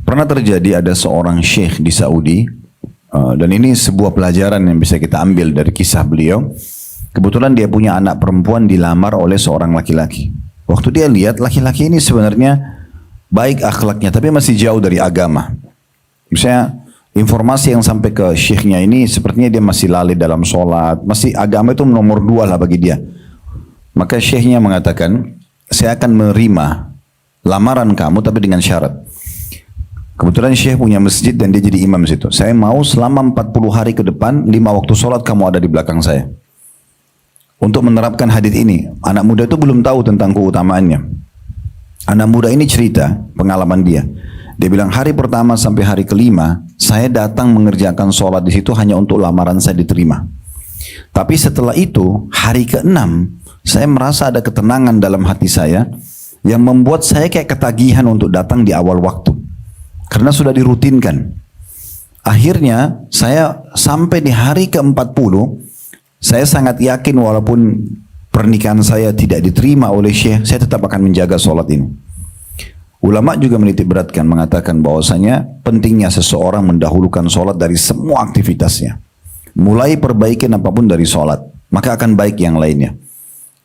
Pernah terjadi ada seorang syekh di Saudi, dan ini sebuah pelajaran yang bisa kita ambil dari kisah beliau. Kebetulan dia punya anak perempuan dilamar oleh seorang laki-laki. Waktu dia lihat laki-laki ini sebenarnya baik akhlaknya, tapi masih jauh dari agama. Misalnya informasi yang sampai ke syekhnya ini sepertinya dia masih lalai dalam sholat, masih agama itu nomor 2 lah bagi dia. Maka syekhnya mengatakan, saya akan menerima lamaran kamu tapi dengan syarat. Kebetulan syekh punya masjid dan dia jadi imam situ. Saya mau selama 40 hari ke depan 5 waktu sholat kamu ada di belakang saya. Untuk menerapkan hadis ini, anak muda itu belum tahu tentang keutamaannya. Anak muda ini cerita pengalaman dia. Dia bilang hari pertama sampai hari kelima, saya datang mengerjakan sholat di situ hanya untuk lamaran saya diterima. Tapi setelah itu, hari ke-6, saya merasa ada ketenangan dalam hati saya yang membuat saya kayak ketagihan untuk datang di awal waktu. Karena sudah dirutinkan. Akhirnya, saya sampai di hari ke-40, saya sangat yakin walaupun pernikahan saya tidak diterima oleh syekh, saya tetap akan menjaga sholat ini. Ulama juga menitik beratkan mengatakan bahwasanya pentingnya seseorang mendahulukan sholat dari semua aktivitasnya. Mulai perbaikin apapun dari sholat, maka akan baik yang lainnya.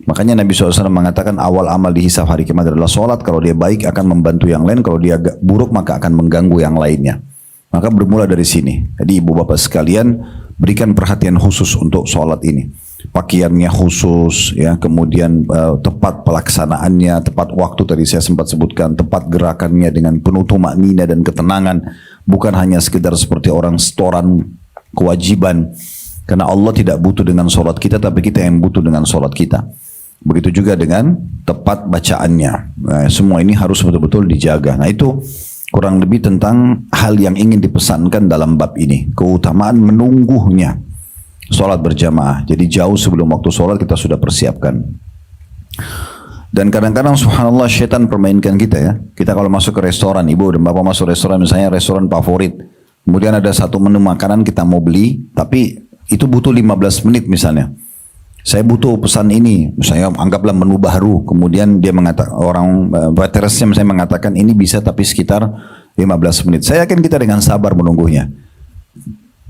Makanya Nabi SAW mengatakan awal amal dihisab hari kiamat adalah sholat. Kalau dia baik akan membantu yang lain, kalau dia buruk maka akan mengganggu yang lainnya. Maka bermula dari sini. Jadi ibu bapak sekalian, berikan perhatian khusus untuk sholat ini. Pakaiannya khusus, ya, kemudian tepat pelaksanaannya, tepat waktu tadi saya sempat sebutkan, tepat gerakannya dengan penuh tumaknina dan ketenangan, bukan hanya sekedar seperti orang setoran kewajiban. Karena Allah tidak butuh dengan sholat kita, tapi kita yang butuh dengan sholat kita. Begitu juga dengan tepat bacaannya. Nah, semua ini harus betul-betul dijaga. Nah itu kurang lebih tentang hal yang ingin dipesankan dalam bab ini. Keutamaan menunggunya sholat berjamaah. Jadi jauh sebelum waktu sholat kita sudah persiapkan. Dan kadang-kadang subhanallah syaitan permainkan kita ya. Kita kalau masuk ke restoran, ibu dan bapak masuk restoran, misalnya restoran favorit. Kemudian ada satu menu makanan kita mau beli, tapi itu butuh 15 menit misalnya. Saya butuh pesan ini, misalnya anggaplah menu baru. Kemudian dia mengatakan, orang waitersnya misalnya mengatakan ini bisa tapi sekitar 15 menit. Saya yakin kita dengan sabar menunggunya.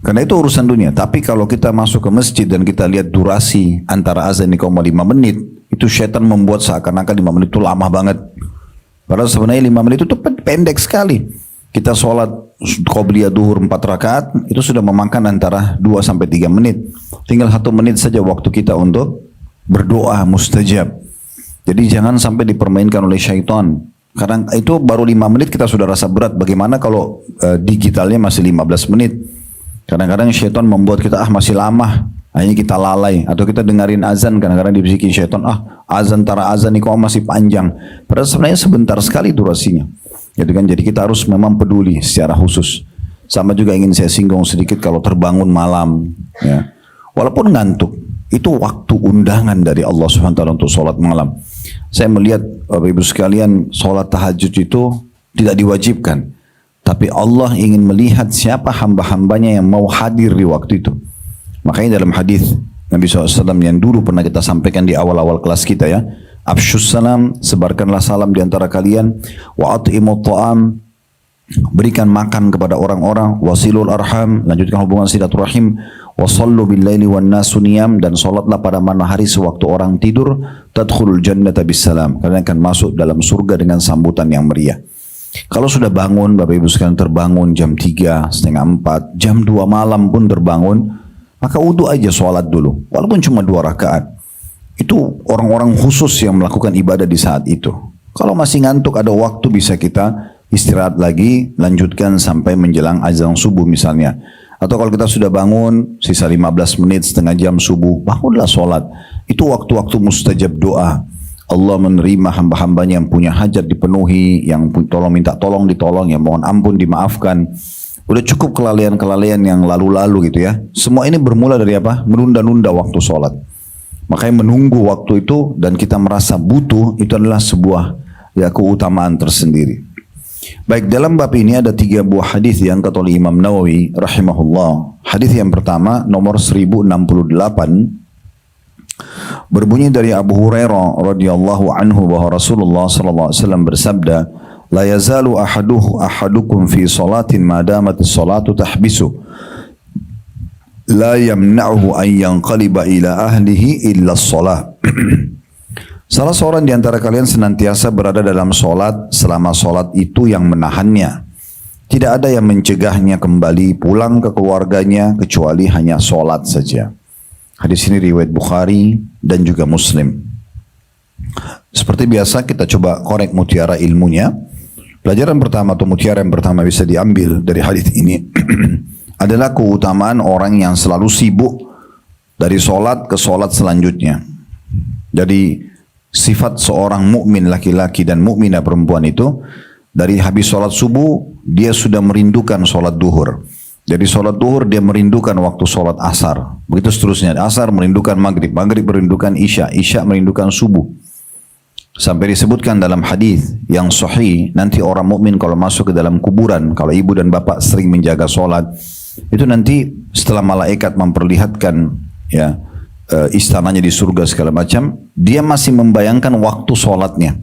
Karena itu urusan dunia. Tapi kalau kita masuk ke masjid dan kita lihat durasi antara azan 5 menit, itu syaitan membuat seakan-akan 5 menit itu lama banget. Padahal sebenarnya 5 menit itu pendek sekali. Kita sholat qobliyah duhur 4 rakaat, itu sudah memakan antara 2-3 menit. Tinggal 1 menit saja waktu kita untuk berdoa mustajab. Jadi jangan sampai dipermainkan oleh syaitan. Karena itu baru 5 menit kita sudah rasa berat. Bagaimana kalau digitalnya masih 15 menit? Kadang-kadang syaitan membuat kita masih lama, hanya kita lalai. Atau kita dengarin azan, kadang-kadang dibisikin syaitan, azan ini kok masih panjang. Padahal sebenarnya sebentar sekali durasinya. Gitu kan? Jadi kita harus memang peduli secara khusus. Sama juga ingin saya singgung sedikit kalau terbangun malam, ya. Walaupun ngantuk, itu waktu undangan dari Allah SWT untuk sholat malam. Saya melihat Bapak Ibu sekalian, sholat tahajud itu tidak diwajibkan. Tapi Allah ingin melihat siapa hamba-hambanya yang mau hadir di waktu itu. Makanya dalam hadis Nabi SAW yang dulu pernah kita sampaikan di awal-awal kelas kita ya. Afshus salam, sebarkanlah salam di antara kalian. Wa at'imut ta'am, berikan makan kepada orang-orang. Wasilul arham, lanjutkan hubungan silaturahim. Wasallu billaili wan nasu niyam, dan salatlah pada malam hari sewaktu orang tidur. Tadkhulul jannata bisalam, kalian akan masuk dalam surga dengan sambutan yang meriah. Kalau sudah bangun, Bapak Ibu sekalian terbangun jam 3, setengah 4, jam 2 malam pun terbangun, maka wudu aja sholat dulu, walaupun cuma 2 rakaat. Itu orang-orang khusus yang melakukan ibadah di saat itu. Kalau masih ngantuk ada waktu bisa kita istirahat lagi, lanjutkan sampai menjelang azan subuh misalnya. Atau kalau kita sudah bangun, sisa 15 menit, setengah jam subuh, bangunlah sholat. Itu waktu-waktu mustajab doa. Allah menerima hamba-hambanya yang punya hajat dipenuhi, yang tolong minta tolong ditolong, yang mohon ampun dimaafkan. Udah cukup kelalaian-kelalaian yang lalu-lalu gitu ya. Semua ini bermula dari apa? Menunda-nunda waktu sholat. Makanya menunggu waktu itu dan kita merasa butuh, itu adalah sebuah ya keutamaan tersendiri. Baik, dalam bab ini ada 3 buah hadis yang diangkat oleh Imam Nawawi rahimahullah. Hadis yang pertama nomor 1068 berbunyi dari Abu Hurairah radhiyallahu anhu bahwa Rasulullah sallallahu alaihi wasallam bersabda, La yazalu ahadukum fi salatin ma damatis salatu tahbisu. La yamna'uhu an yanqaliba ila ahlihi illa as-salah. Salah seorang di antara kalian senantiasa berada dalam solat selama solat itu yang menahannya. Tidak ada yang mencegahnya kembali pulang ke keluarganya kecuali hanya solat saja. Hadis ini riwayat Bukhari dan juga Muslim. Seperti biasa kita coba korek mutiara ilmunya. Pelajaran pertama atau mutiara yang pertama bisa diambil dari hadis ini adalah keutamaan orang yang selalu sibuk dari solat ke solat selanjutnya. Jadi sifat seorang mukmin laki-laki dan mukminah perempuan itu dari habis sholat subuh dia sudah merindukan sholat duhur. Dari sholat duhur dia merindukan waktu sholat asar. Begitu seterusnya. Asar merindukan maghrib, maghrib merindukan isya, isya merindukan subuh. Sampai disebutkan dalam hadis yang sahih, nanti orang mukmin kalau masuk ke dalam kuburan, kalau ibu dan bapak sering menjaga sholat, itu nanti setelah malaikat memperlihatkan ya istananya di surga segala macam, dia masih membayangkan waktu sholatnya.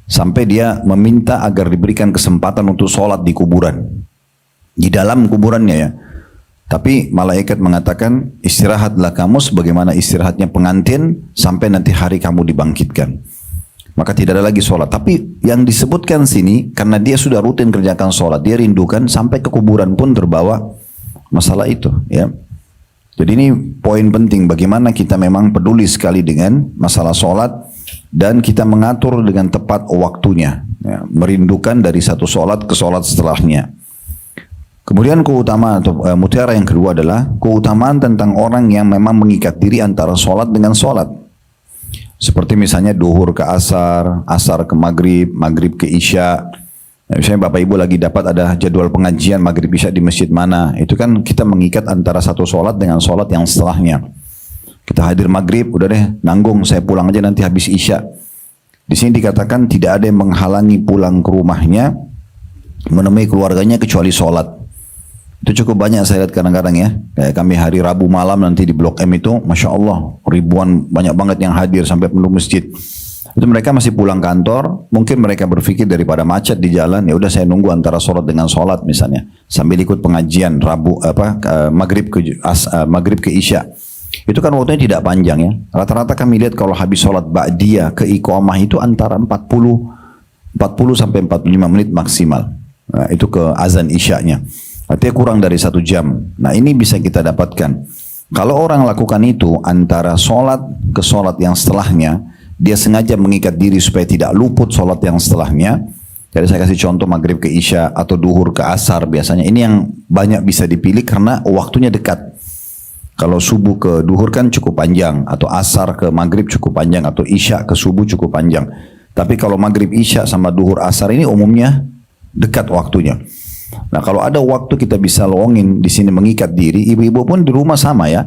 Sampai dia meminta agar diberikan kesempatan untuk sholat di kuburan. Di dalam kuburannya ya. Tapi malaikat mengatakan, istirahatlah kamu sebagaimana istirahatnya pengantin sampai nanti hari kamu dibangkitkan. Maka tidak ada lagi sholat. Tapi yang disebutkan sini, karena dia sudah rutin kerjakan sholat, dia rindukan sampai ke kuburan pun terbawa masalah itu ya. Jadi ini poin penting bagaimana kita memang peduli sekali dengan masalah sholat dan kita mengatur dengan tepat waktunya. Ya, merindukan dari satu sholat ke sholat setelahnya. Kemudian keutamaan atau mutiara yang kedua adalah keutamaan tentang orang yang memang mengikat diri antara sholat dengan sholat. Seperti misalnya duhur ke asar, asar ke maghrib, maghrib ke isya. Misalnya Bapak Ibu lagi dapat ada jadwal pengajian maghrib isya di masjid mana, itu kan kita mengikat antara satu sholat dengan sholat yang setelahnya. Kita hadir maghrib, udah deh nanggung saya pulang aja nanti habis isya. Di sini dikatakan tidak ada yang menghalangi pulang ke rumahnya menemui keluarganya kecuali sholat. Itu cukup banyak saya lihat kadang-kadang ya. Kayak kami hari Rabu malam nanti di Blok M itu, Masya Allah ribuan banyak banget yang hadir sampai penuh masjid. Itu mereka masih pulang kantor, mungkin mereka berpikir daripada macet di jalan, ya udah saya nunggu antara sholat dengan sholat misalnya, sambil ikut pengajian maghrib ke isya. Itu kan waktunya tidak panjang ya. Rata-rata kami lihat kalau habis sholat ba'diyah ke iqamah itu antara 40 sampai 45 menit maksimal. Nah, itu ke azan isyanya. Artinya kurang dari 1 jam. Nah ini bisa kita dapatkan. Kalau orang lakukan itu antara sholat ke sholat yang setelahnya, dia sengaja mengikat diri supaya tidak luput sholat yang setelahnya. Jadi saya kasih contoh maghrib ke isya atau duhur ke asar biasanya. Ini yang banyak bisa dipilih karena waktunya dekat. Kalau subuh ke duhur kan cukup panjang. Atau asar ke maghrib cukup panjang. Atau isya ke subuh cukup panjang. Tapi kalau maghrib isya sama duhur asar ini umumnya dekat waktunya. Nah kalau ada waktu kita bisa luangin di sini mengikat diri. Ibu-ibu pun di rumah sama ya.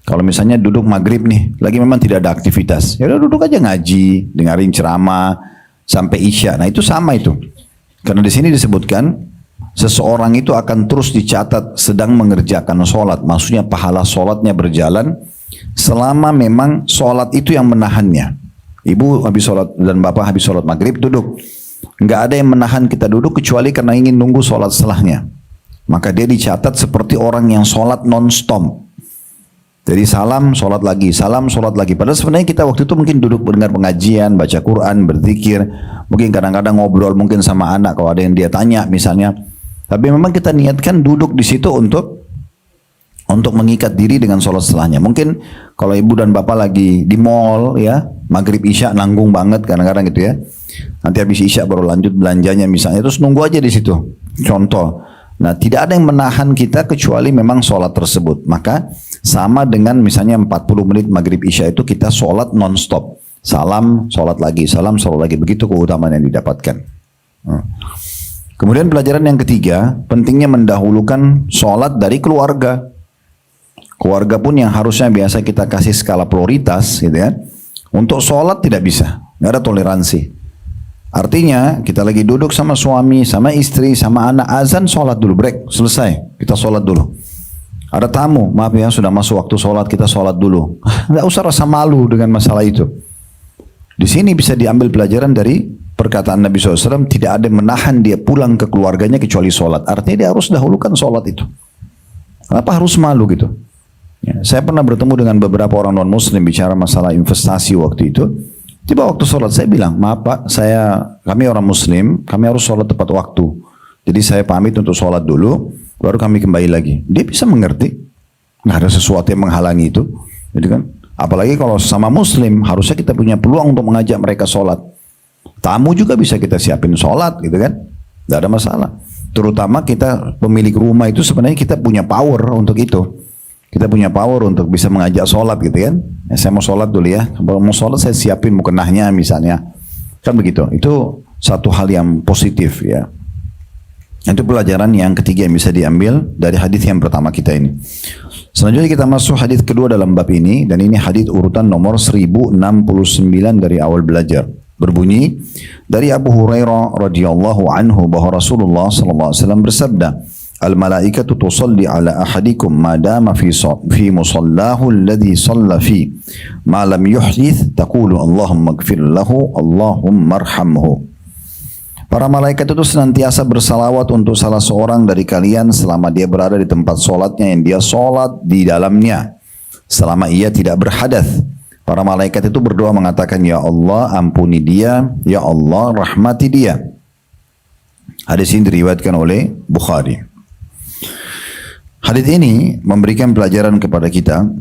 Kalau misalnya duduk maghrib nih, lagi memang tidak ada aktivitas, ya udah duduk aja ngaji, dengerin ceramah sampai isya. Nah itu sama itu, karena di sini disebutkan seseorang itu akan terus dicatat sedang mengerjakan sholat, maksudnya pahala sholatnya berjalan selama memang sholat itu yang menahannya. Ibu habis sholat dan bapak habis sholat maghrib duduk, nggak ada yang menahan kita duduk kecuali karena ingin nunggu sholat setelahnya. Maka dia dicatat seperti orang yang sholat non-stop. Jadi salam, sholat lagi, salam, sholat lagi. Padahal sebenarnya kita waktu itu mungkin duduk mendengar pengajian, baca Quran, berzikir. Mungkin kadang-kadang ngobrol mungkin sama anak kalau ada yang dia tanya misalnya. Tapi memang kita niatkan duduk di situ untuk mengikat diri dengan sholat setelahnya. Mungkin kalau ibu dan bapak lagi di mall ya, maghrib isya nanggung banget kadang-kadang gitu ya. Nanti habis isya baru lanjut belanjanya misalnya. Terus nunggu aja di situ. Contoh. Nah tidak ada yang menahan kita kecuali memang sholat tersebut. Maka sama dengan misalnya 40 menit maghrib isya itu kita sholat non-stop. Salam, sholat lagi, salam, sholat lagi. Begitu keutamaan yang didapatkan. Kemudian pelajaran yang ketiga, pentingnya mendahulukan sholat dari keluarga. Keluarga pun yang harusnya biasa kita kasih skala prioritas gitu ya. Untuk sholat tidak bisa, nggak ada toleransi. Artinya kita lagi duduk sama suami, sama istri, sama anak, azan sholat dulu, break, selesai, kita sholat dulu. Ada tamu, maaf ya sudah masuk waktu sholat, kita sholat dulu. Nggak usah rasa malu dengan masalah itu. Di sini bisa diambil pelajaran dari perkataan Nabi SAW, tidak ada menahan dia pulang ke keluarganya kecuali sholat. Artinya dia harus dahulukan sholat itu. Kenapa harus malu gitu? Ya, saya pernah bertemu dengan beberapa orang non-muslim bicara masalah investasi waktu itu. Tiba waktu sholat saya bilang, maaf Pak, kami orang muslim, kami harus sholat tepat waktu. Jadi saya pamit untuk sholat dulu, baru kami kembali lagi. Dia bisa mengerti. Nggak ada sesuatu yang menghalangi itu. Jadi kan, apalagi kalau sama muslim, harusnya kita punya peluang untuk mengajak mereka sholat. Tamu juga bisa kita siapin sholat gitu kan. Tidak ada masalah. Terutama kita pemilik rumah itu sebenarnya kita punya power untuk itu. Kita punya power untuk bisa mengajak sholat gitu kan. Ya, saya mau sholat dulu ya. Kalau mau sholat saya siapin mukenahnya misalnya. Kan begitu. Itu satu hal yang positif ya. Itu pelajaran yang ketiga yang bisa diambil dari hadis yang pertama kita ini. Selanjutnya kita masuk hadis kedua dalam bab ini. Dan ini hadis urutan nomor 1069 dari awal belajar. Berbunyi dari Abu Hurairah radhiyallahu anhu bahwa Rasulullah sallallahu alaihi wasallam bersabda, "Al-malaikatu tusalli ala ahadikum ma dama fi musallahu alladhi shalla fi ma lam yuhdith taqulu Allahumma ighfir lahu Allahumma arhamhu." Para malaikat itu senantiasa bersalawat untuk salah seorang dari kalian selama dia berada di tempat solatnya yang dia solat di dalamnya, selama ia tidak berhadath. Para malaikat itu berdoa mengatakan, Ya Allah ampuni dia, Ya Allah rahmati dia. Hadis ini diriwayatkan oleh Bukhari. Hadis ini memberikan pelajaran kepada kita.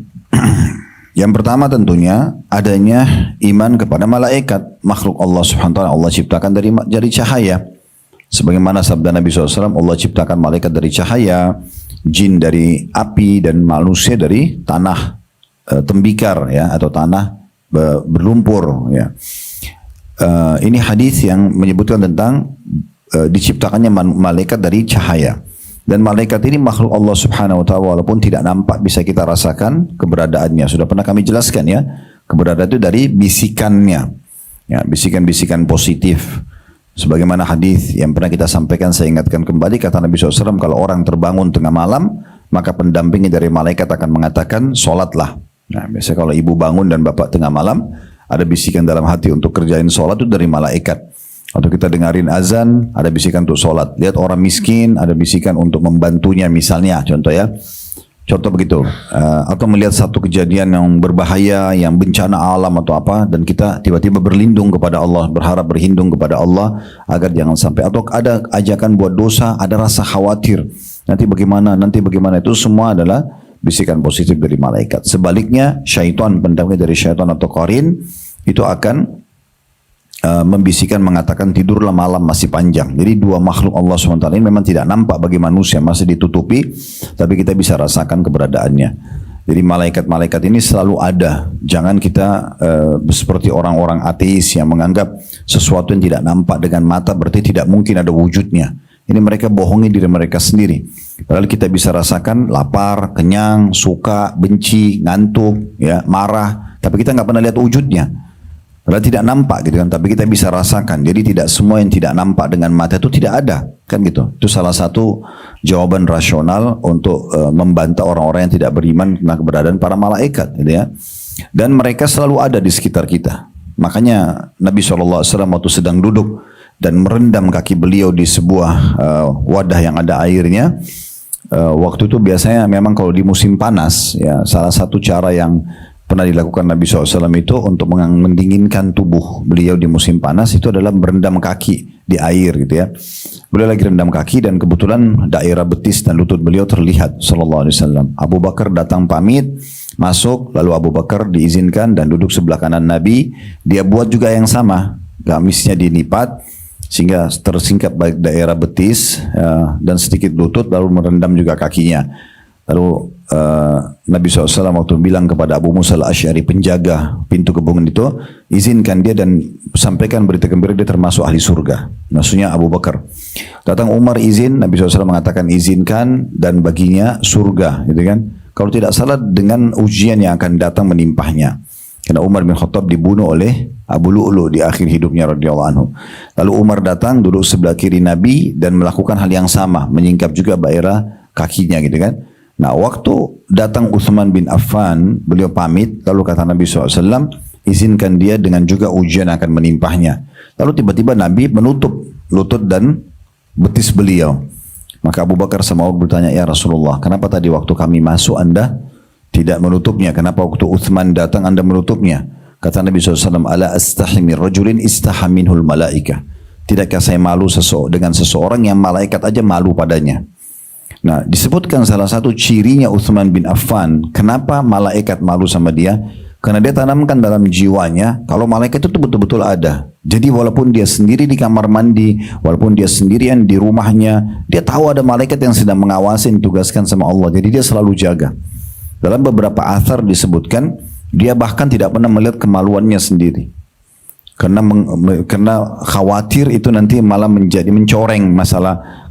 Yang pertama tentunya adanya iman kepada malaikat, makhluk Allah subhanahu wa ta'ala. Allah ciptakan dari cahaya. Sebagaimana sabda Nabi SAW, Allah ciptakan malaikat dari cahaya, jin dari api, dan manusia dari tanah tembikar ya, atau tanah berlumpur ya. Ini hadis yang menyebutkan tentang diciptakannya malaikat dari cahaya. Dan malaikat ini makhluk Allah subhanahu wa ta'ala, walaupun tidak nampak bisa kita rasakan keberadaannya. Sudah pernah kami jelaskan ya, keberadaan itu dari bisikannya ya, bisikan-bisikan positif. Sebagaimana hadis yang pernah kita sampaikan, saya ingatkan kembali, kata Nabi SAW, kalau orang terbangun tengah malam, maka pendampingnya dari malaikat akan mengatakan, sholatlah. Nah, biasanya kalau ibu bangun dan bapak tengah malam, ada bisikan dalam hati untuk kerjain sholat itu dari malaikat. Atau kita dengarin azan, ada bisikan untuk sholat. Lihat orang miskin, ada bisikan untuk membantunya misalnya, contoh ya. Contoh begitu. Atau melihat satu kejadian yang berbahaya, yang bencana alam atau apa, dan kita tiba-tiba berlindung kepada Allah, berharap berlindung kepada Allah, agar jangan sampai. Atau ada ajakan buat dosa, ada rasa khawatir. Nanti bagaimana, itu semua adalah bisikan positif dari malaikat. Sebaliknya, syaitan, pendamping dari syaitan atau qarin, itu akan membisikkan mengatakan tidurlah malam masih panjang. Jadi dua makhluk Allah SWT ini memang tidak nampak bagi manusia, masih ditutupi, tapi kita bisa rasakan keberadaannya. Jadi malaikat-malaikat ini selalu ada. Jangan kita seperti orang-orang ateis yang menganggap sesuatu yang tidak nampak dengan mata berarti tidak mungkin ada wujudnya. Ini mereka bohongi diri mereka sendiri. Padahal kita bisa rasakan lapar, kenyang, suka, benci, ngantuk, ya, marah. Tapi kita nggak pernah lihat wujudnya. Padahal tidak nampak gitu kan. Tapi kita bisa rasakan. Jadi tidak semua yang tidak nampak dengan mata itu tidak ada. Kan gitu. Itu salah satu jawaban rasional untuk membantah orang-orang yang tidak beriman tentang keberadaan para malaikat. Gitu ya. Dan mereka selalu ada di sekitar kita. Makanya Nabi SAW waktu sedang duduk dan merendam kaki beliau di sebuah wadah yang ada airnya. Waktu itu biasanya memang kalau di musim panas, ya salah satu cara yang pernah dilakukan Nabi SAW itu untuk mendinginkan tubuh beliau di musim panas itu adalah merendam kaki di air gitu ya. Beliau lagi rendam kaki dan kebetulan daerah betis dan lutut beliau terlihat sallallahu alaihi wasallam. Abu Bakar datang pamit, masuk, lalu Abu Bakar diizinkan dan duduk sebelah kanan Nabi. Dia buat juga yang sama, gamisnya dilipat sehingga tersingkap baik daerah betis dan sedikit lutut, lalu merendam juga kakinya. Lalu Nabi SAW waktu bilang kepada Abu Musa al-Asy'ari, penjaga pintu kebun itu, izinkan dia dan sampaikan berita gembira dia termasuk ahli surga. Maksudnya Abu Bakar. Datang Umar izin, Nabi SAW mengatakan izinkan dan baginya surga, gitu kan? Kalau tidak salah dengan ujian yang akan datang menimpahnya. Karena Umar bin Khattab dibunuh oleh Abu Lu'lu di akhir hidupnya radhiyallahu anhu. Lalu Umar datang duduk sebelah kiri Nabi dan melakukan hal yang sama, menyingkap juga daerah kakinya gitu kan. Nah waktu datang Utsman bin Affan, beliau pamit, lalu kata Nabi SAW, izinkan dia dengan juga ujian akan menimpahnya. Lalu tiba-tiba Nabi menutup lutut dan betis beliau. Maka Abu Bakar sama Umar bertanya, ya Rasulullah, kenapa tadi waktu kami masuk Anda tidak menutupnya? Kenapa waktu Uthman datang Anda menutupnya? Kata Nabi SAW, ala astahi min rajulin istaha minhul malaika. Tidakkah saya malu dengan seseorang yang malaikat aja malu padanya? Nah, disebutkan salah satu cirinya Uthman bin Affan, kenapa malaikat malu sama dia? Karena dia tanamkan dalam jiwanya, kalau malaikat itu betul-betul ada. Jadi walaupun dia sendiri di kamar mandi, walaupun dia sendirian di rumahnya, dia tahu ada malaikat yang sedang mengawasi, ditugaskan sama Allah. Jadi dia selalu jaga. Dalam beberapa athar disebutkan, dia bahkan tidak pernah melihat kemaluannya sendiri. Karena khawatir itu nanti malah menjadi mencoreng masalah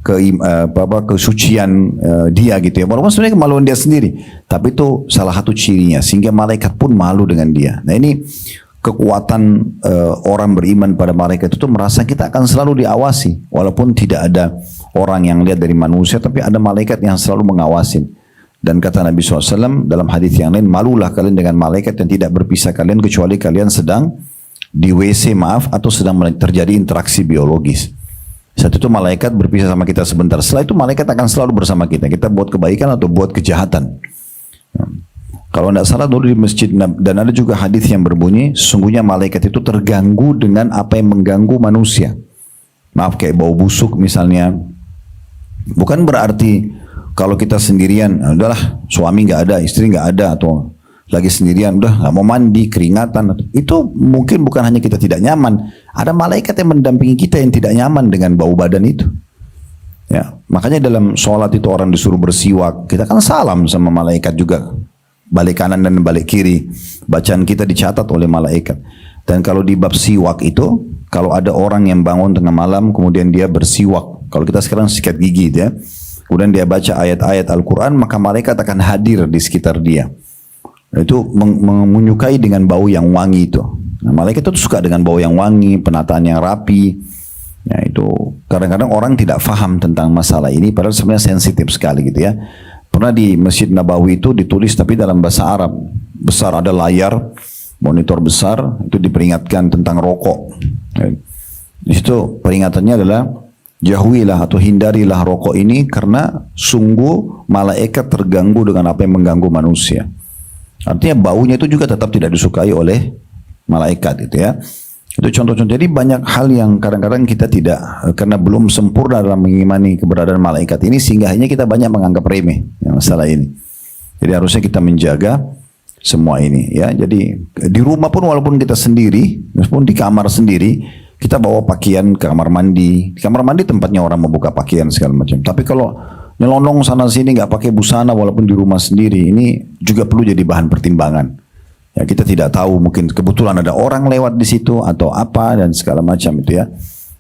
kesucian dia gitu ya. Walaupun sebenarnya kemaluan dia sendiri, tapi itu salah satu cirinya sehingga malaikat pun malu dengan dia. Nah, ini kekuatan orang beriman pada malaikat itu merasa kita akan selalu diawasi, walaupun tidak ada orang yang lihat dari manusia, tapi ada malaikat yang selalu mengawasi. Dan kata Nabi SAW dalam hadis yang lain, malulah kalian dengan malaikat yang tidak berpisah kalian kecuali kalian sedang di WC atau sedang terjadi interaksi biologis. Saat itu malaikat berpisah sama kita sebentar. Setelah itu malaikat akan selalu bersama kita. Kita buat kebaikan atau buat kejahatan. Kalau tidak salah dulu di masjid, dan ada juga hadis yang berbunyi, sesungguhnya malaikat itu terganggu dengan apa yang mengganggu manusia. Maaf, kayak bau busuk misalnya. Bukan berarti kalau kita sendirian, udahlah suami nggak ada, istri nggak ada, atau lagi sendirian, udah nggak mau mandi, keringatan. Itu mungkin bukan hanya kita tidak nyaman, ada malaikat yang mendampingi kita yang tidak nyaman dengan bau badan itu. Ya, makanya dalam sholat itu orang disuruh bersiwak, kita kan salam sama malaikat juga, balik kanan dan balik kiri. Bacaan kita dicatat oleh malaikat. Dan kalau di bab siwak itu, kalau ada orang yang bangun tengah malam kemudian dia bersiwak, kalau kita sekarang sikat gigi ya, kemudian dia baca ayat-ayat Al-Quran, maka malaikat akan hadir di sekitar dia. Itu menyukai dengan bau yang wangi itu. Nah, malaikat itu suka dengan bau yang wangi, penataan yang rapi. Ya, itu kadang-kadang orang tidak faham tentang masalah ini, padahal sebenarnya sensitif sekali gitu ya. Pernah di Masjid Nabawi itu ditulis tapi dalam bahasa Arab. Besar, ada layar, monitor besar, itu diperingatkan tentang rokok. Ya. Di situ peringatannya adalah, jauhilah atau hindarilah rokok ini karena sungguh malaikat terganggu dengan apa yang mengganggu manusia. Artinya baunya itu juga tetap tidak disukai oleh malaikat itu ya. Itu contoh-contoh. Jadi banyak hal yang kadang-kadang kita tidak, karena belum sempurna dalam mengimani keberadaan malaikat ini, sehingga hanya kita banyak menganggap remeh ya, masalah ini. Jadi harusnya kita menjaga semua ini ya. Jadi di rumah pun walaupun kita sendiri, meskipun di kamar sendiri, kita bawa pakaian ke kamar mandi. Di kamar mandi tempatnya orang membuka pakaian segala macam. Tapi kalau nyelonong sana sini nggak pakai busana walaupun di rumah sendiri, ini juga perlu jadi bahan pertimbangan. Ya, kita tidak tahu, mungkin kebetulan ada orang lewat di situ atau apa dan segala macam itu ya.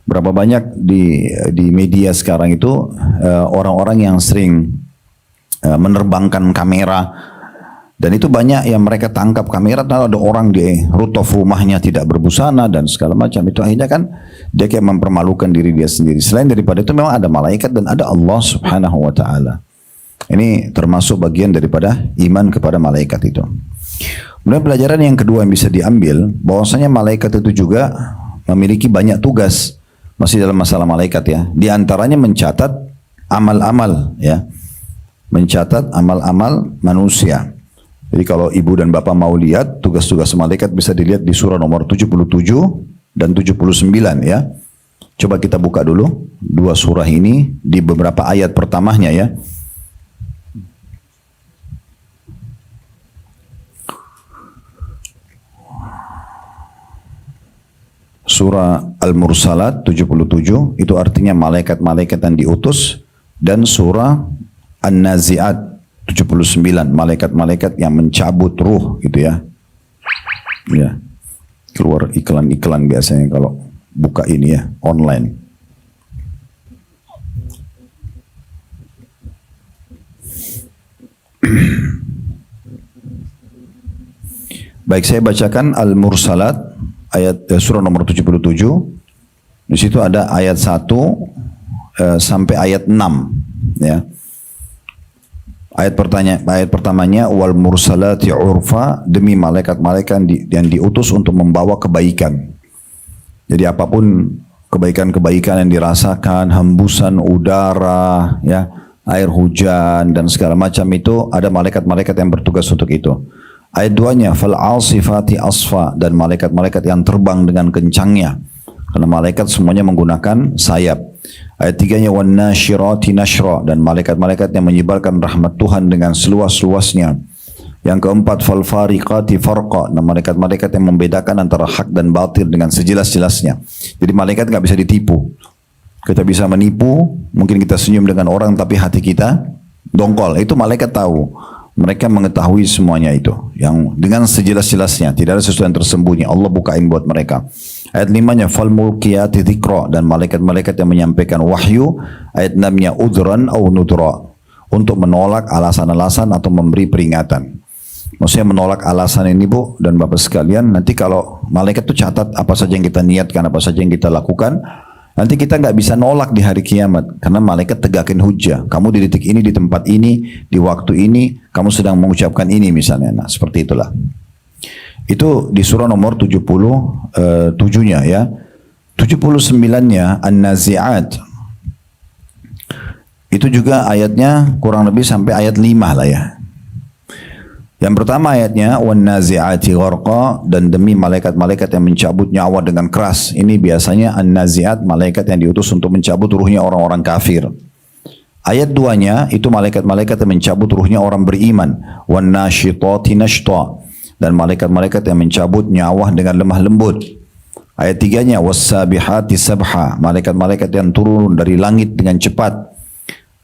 Berapa banyak di media sekarang itu orang-orang yang sering menerbangkan kamera. Dan itu banyak yang mereka tangkap kamera, ada orang di rooftop rumahnya tidak berbusana dan segala macam. Itu akhirnya kan dia kayak mempermalukan diri dia sendiri. Selain daripada itu memang ada malaikat dan ada Allah Subhanahu wa ta'ala. Ini termasuk bagian daripada iman kepada malaikat itu. Kemudian pelajaran yang kedua yang bisa diambil, bahwasanya malaikat itu juga memiliki banyak tugas. Masih dalam masalah malaikat ya. Di antaranya mencatat amal-amal ya. Mencatat amal-amal manusia. Jadi kalau ibu dan bapak mau lihat tugas-tugas malaikat bisa dilihat di surah nomor 77 dan 79 ya. Coba kita buka dulu dua surah ini di beberapa ayat pertamanya ya. Surah Al-Mursalat 77 itu artinya malaikat-malaikat yang diutus, dan surah An-Nazi'at 79 malaikat-malaikat yang mencabut ruh gitu ya. Ya. Keluar iklan-iklan biasanya kalau buka ini ya, online. Baik, saya bacakan Al-Mursalat ayat surah nomor 77. Di situ ada ayat 1 sampai ayat 6 ya. Ayat pertamanya wal mursalati urfa, demi malaikat-malaikat yang diutus untuk membawa kebaikan. Jadi apapun kebaikan-kebaikan yang dirasakan, hembusan udara, ya, air hujan dan segala macam itu ada malaikat-malaikat yang bertugas untuk itu. Ayat 2-nya fal asifati asfa, dan malaikat-malaikat yang terbang dengan kencangnya. Karena malaikat semuanya menggunakan sayap. Ayat 3-nya wan nasyirati nashra, dan malaikat-malaikat yang menyebarkan rahmat Tuhan dengan seluas-luasnya. Yang keempat fal fariqati farqa, dan malaikat-malaikat yang membedakan antara hak dan batil dengan sejelas-jelasnya. Jadi malaikat nggak bisa ditipu. Kita bisa menipu, mungkin kita senyum dengan orang tapi hati kita dongkol. Itu malaikat tahu. Mereka mengetahui semuanya itu, yang dengan sejelas-jelasnya, tidak ada sesuatu yang tersembunyi. Allah bukain buat mereka. Ayat 5-nya fal mulkiyati dzikra, dan malaikat-malaikat yang menyampaikan wahyu. Ayat 6-nya udhran au nudra, untuk menolak alasan-alasan atau memberi peringatan. Maksudnya menolak alasan ini Bu dan Bapak sekalian, nanti kalau malaikat itu catat apa saja yang kita niatkan, apa saja yang kita lakukan. Nanti kita nggak bisa nolak di hari kiamat, karena malaikat tegakin hujah. Kamu di detik ini, di tempat ini, di waktu ini, kamu sedang mengucapkan ini misalnya. Nah seperti itulah. Itu di surah nomor 77-nya ya. 79-nya An-Nazi'at. Itu juga ayatnya kurang lebih sampai ayat 5 lah ya. Yang pertama ayatnya wan nazi'ati gharqa, dan demi malaikat-malaikat yang mencabut nyawa dengan keras. Ini biasanya an-nazi'at, malaikat yang diutus untuk mencabut ruhnya orang-orang kafir. Ayat 2-nya itu malaikat-malaikat yang mencabut ruhnya orang beriman. Wan nasyitati nashta, dan malaikat-malaikat yang mencabut nyawa dengan lemah lembut. Ayat 3-nya was-sabihati sabha, malaikat-malaikat yang turun dari langit dengan cepat.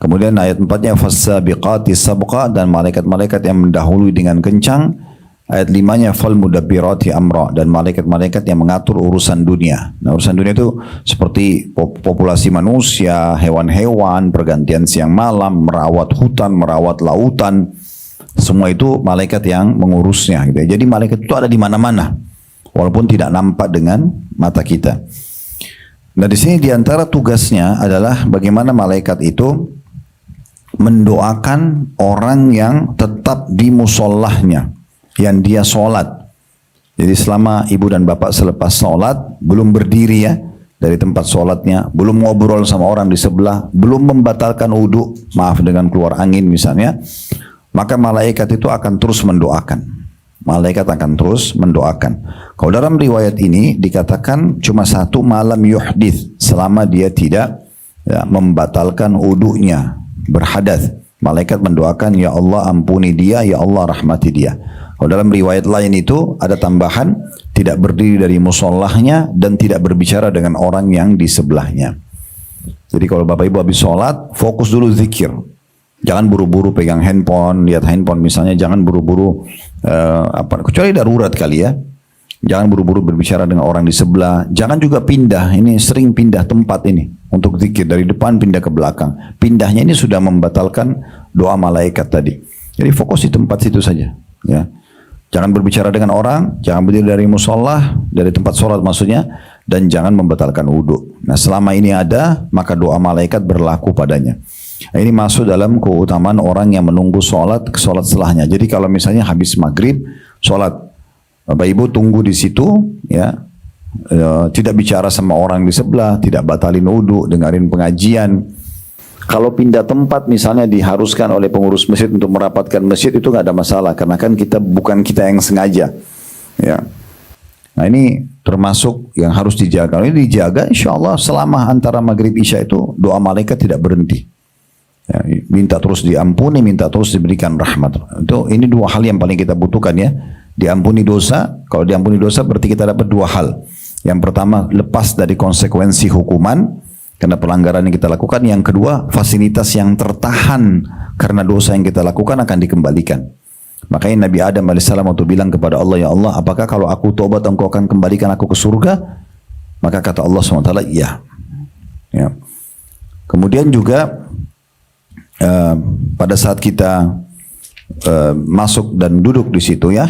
Kemudian ayat 4-nya fas-sabiqati sabqa, dan malaikat-malaikat yang mendahului dengan kencang. Ayat 5-nya fal mudabbirati amra, dan malaikat-malaikat yang mengatur urusan dunia. Nah, urusan dunia itu seperti populasi manusia, hewan-hewan, pergantian siang malam, merawat hutan, merawat lautan. Semua itu malaikat yang mengurusnya gitu ya. Jadi malaikat itu ada di mana-mana, walaupun tidak nampak dengan mata kita. Nah, di sini diantara tugasnya adalah bagaimana malaikat itu mendoakan orang yang tetap di musallahnya, yang dia sholat. Jadi selama ibu dan bapak selepas sholat belum berdiri ya dari tempat sholatnya, belum ngobrol sama orang di sebelah, belum membatalkan wudhu, maaf dengan keluar angin misalnya, maka malaikat itu akan terus mendoakan. Malaikat akan terus mendoakan. Kalau dalam riwayat ini dikatakan cuma satu malam yuhdith, selama dia tidak ya, membatalkan wudhunya, berhadas, malaikat mendoakan ya Allah ampuni dia, ya Allah rahmati dia. Kalau dalam riwayat lain itu ada tambahan, tidak berdiri dari musallahnya dan tidak berbicara dengan orang yang di sebelahnya. Jadi kalau Bapak Ibu habis sholat, fokus dulu zikir. Jangan buru-buru pegang handphone, lihat handphone misalnya, jangan buru-buru kecuali darurat kali ya. Jangan buru-buru berbicara dengan orang di sebelah. Jangan juga pindah, ini sering pindah tempat ini untuk zikir, dari depan pindah ke belakang. Pindahnya ini sudah membatalkan doa malaikat tadi. Jadi fokus di tempat situ saja ya. Jangan berbicara dengan orang, jangan berdiri dari musolah, dari tempat sholat maksudnya, dan jangan membatalkan wudhu. Nah selama ini ada, maka doa malaikat berlaku padanya. Nah, ini masuk dalam keutamaan orang yang menunggu sholat ke sholat setelahnya. Jadi kalau misalnya habis maghrib, sholat, Bapak Ibu tunggu di situ, ya, tidak bicara sama orang di sebelah, tidak batalin wudhu, dengerin pengajian. Kalau pindah tempat misalnya diharuskan oleh pengurus masjid untuk merapatkan masjid, itu nggak ada masalah, karena kan bukan kita yang sengaja, ya. Nah ini termasuk yang harus dijaga. Ini dijaga, insya Allah selama antara maghrib isya itu doa malaikat tidak berhenti. Ya, minta terus diampuni, minta terus diberikan rahmat. Ini dua hal yang paling kita butuhkan ya. Diampuni dosa. Kalau diampuni dosa berarti kita dapat dua hal. Yang pertama, lepas dari konsekuensi hukuman karena pelanggaran yang kita lakukan. Yang kedua, fasilitas yang tertahan karena dosa yang kita lakukan akan dikembalikan. Makanya Nabi Adam AS waktu bilang kepada Allah, ya Allah, apakah kalau aku tobat engkau akan kembalikan aku ke surga? Maka kata Allah SWT, iya. Ya. Kemudian juga pada saat kita masuk dan duduk di situ ya,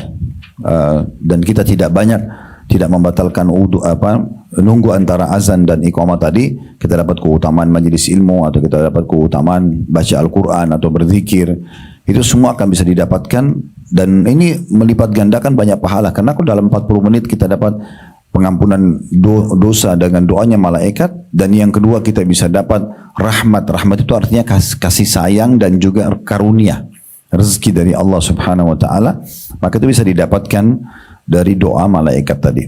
dan kita tidak membatalkan wudu, nunggu antara azan dan iqamah tadi, kita dapat keutamaan majelis ilmu, atau kita dapat keutamaan baca Al-Quran atau berzikir. Itu semua akan bisa didapatkan, dan ini melipat gandakan banyak pahala. Karena aku dalam 40 menit kita dapat pengampunan dosa dengan doanya malaikat, dan yang kedua kita bisa dapat rahmat. Rahmat itu artinya kasih sayang dan juga karunia, rezeki dari Allah Subhanahu wa taala. Maka itu bisa didapatkan dari doa malaikat tadi.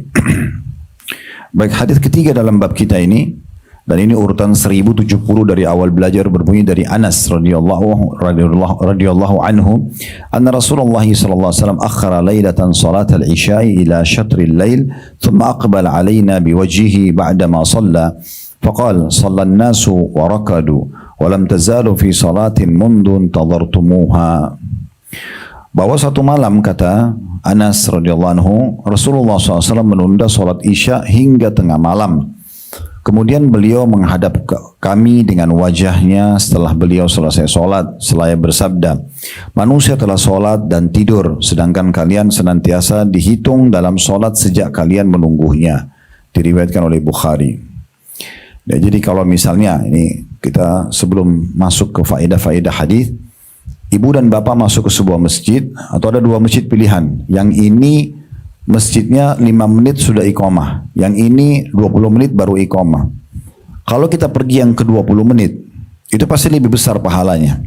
Baik, hadis ketiga dalam bab kita ini, dan ini urutan 1070 dari awal belajar, berbunyi dari Anas radhiyallahu anhu, anna Rasulullah sallallahu alaihi wasallam akhara lailatan salat al-isya'i ila shatr al-lail thumma aqbala alaina biwajhihi ba'da ma shalla faqala shalla an-nasu wa rakadu wa lam tazalu fi salatin mundu tadartumuha. Bahwa satu malam, kata Anas radhiyallahu anhu, Rasulullah SAW menunda salat isya hingga tengah malam. Kemudian beliau menghadap kami dengan wajahnya setelah beliau selesai sholat, seraya bersabda, manusia telah sholat dan tidur, sedangkan kalian senantiasa dihitung dalam sholat sejak kalian menunggunya. Diriwayatkan oleh Bukhari. Ya, jadi kalau misalnya ini kita sebelum masuk ke faedah-faedah hadis, ibu dan bapak masuk ke sebuah masjid, atau ada dua masjid pilihan. Yang ini masjidnya 5 menit sudah iqamah, yang ini 20 menit baru iqamah. Kalau kita pergi yang ke 20 menit, itu pasti lebih besar pahalanya.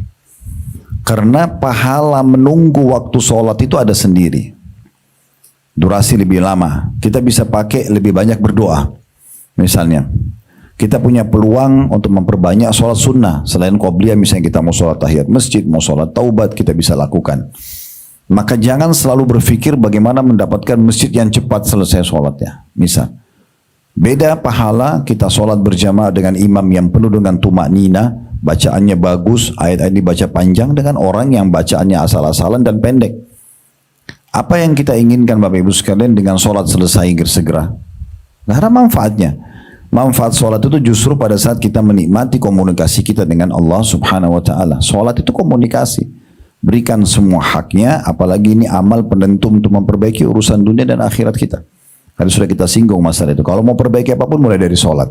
Karena pahala menunggu waktu sholat itu ada sendiri. Durasi lebih lama, kita bisa pakai lebih banyak berdoa. Misalnya, kita punya peluang untuk memperbanyak sholat sunnah. Selain qobliyah, misalnya kita mau sholat tahiyat masjid, mau sholat taubat, kita bisa lakukan. Maka jangan selalu berpikir bagaimana mendapatkan masjid yang cepat selesai sholatnya. Misal, beda pahala kita sholat berjamaah dengan imam yang penuh dengan tumak nina, bacaannya bagus, ayat-ayat dibaca panjang, dengan orang yang bacaannya asal-asalan dan pendek. Apa yang kita inginkan Bapak Ibu sekalian dengan sholat selesai segera? Nggak ada manfaatnya. Manfaat sholat itu justru pada saat kita menikmati komunikasi kita dengan Allah Subhanahu wa ta'ala. Sholat itu komunikasi. Berikan semua haknya, apalagi ini amal penentu untuk memperbaiki urusan dunia dan akhirat kita. Karena sudah kita singgung masalah itu. Kalau mau perbaiki apapun mulai dari sholat.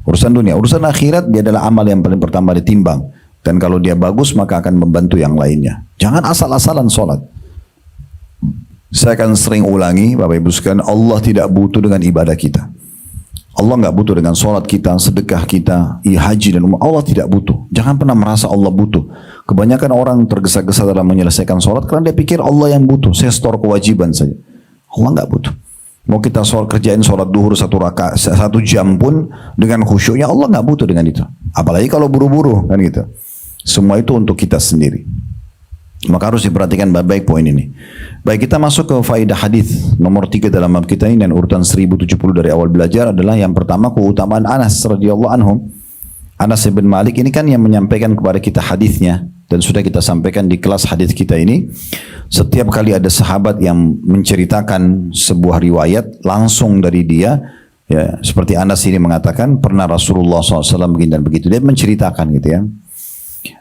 Urusan dunia, urusan akhirat dia adalah amal yang paling pertama ditimbang. Dan kalau dia bagus maka akan membantu yang lainnya. Jangan asal-asalan sholat. Saya akan sering ulangi Bapak Ibu sekalian, Allah tidak butuh dengan ibadah kita. Allah nggak butuh dengan sholat kita, sedekah kita, haji dan umrah. Allah tidak butuh. Jangan pernah merasa Allah butuh. Kebanyakan orang tergesa-gesa dalam menyelesaikan sholat karena dia pikir Allah yang butuh. Saya setor kewajiban saja. Allah nggak butuh. Mau kita kerjain sholat duhur 1 jam pun dengan khusyuknya, Allah nggak butuh dengan itu. Apalagi kalau buru-buru kan gitu. Semua itu untuk kita sendiri. Maka harus diperhatikan baik-baik poin ini. Baik, kita masuk ke faedah hadis nomor 3 dalam bab kita ini, dan urutan 1070 dari awal belajar adalah yang pertama keutamaan Anas radhiyallahu anhu. Anas bin Malik ini kan yang menyampaikan kepada kita hadisnya, dan sudah kita sampaikan di kelas hadis kita ini. Setiap kali ada sahabat yang menceritakan sebuah riwayat langsung dari dia, ya, seperti Anas ini mengatakan pernah Rasulullah SAW begini dan begitu, dia menceritakan gitu ya.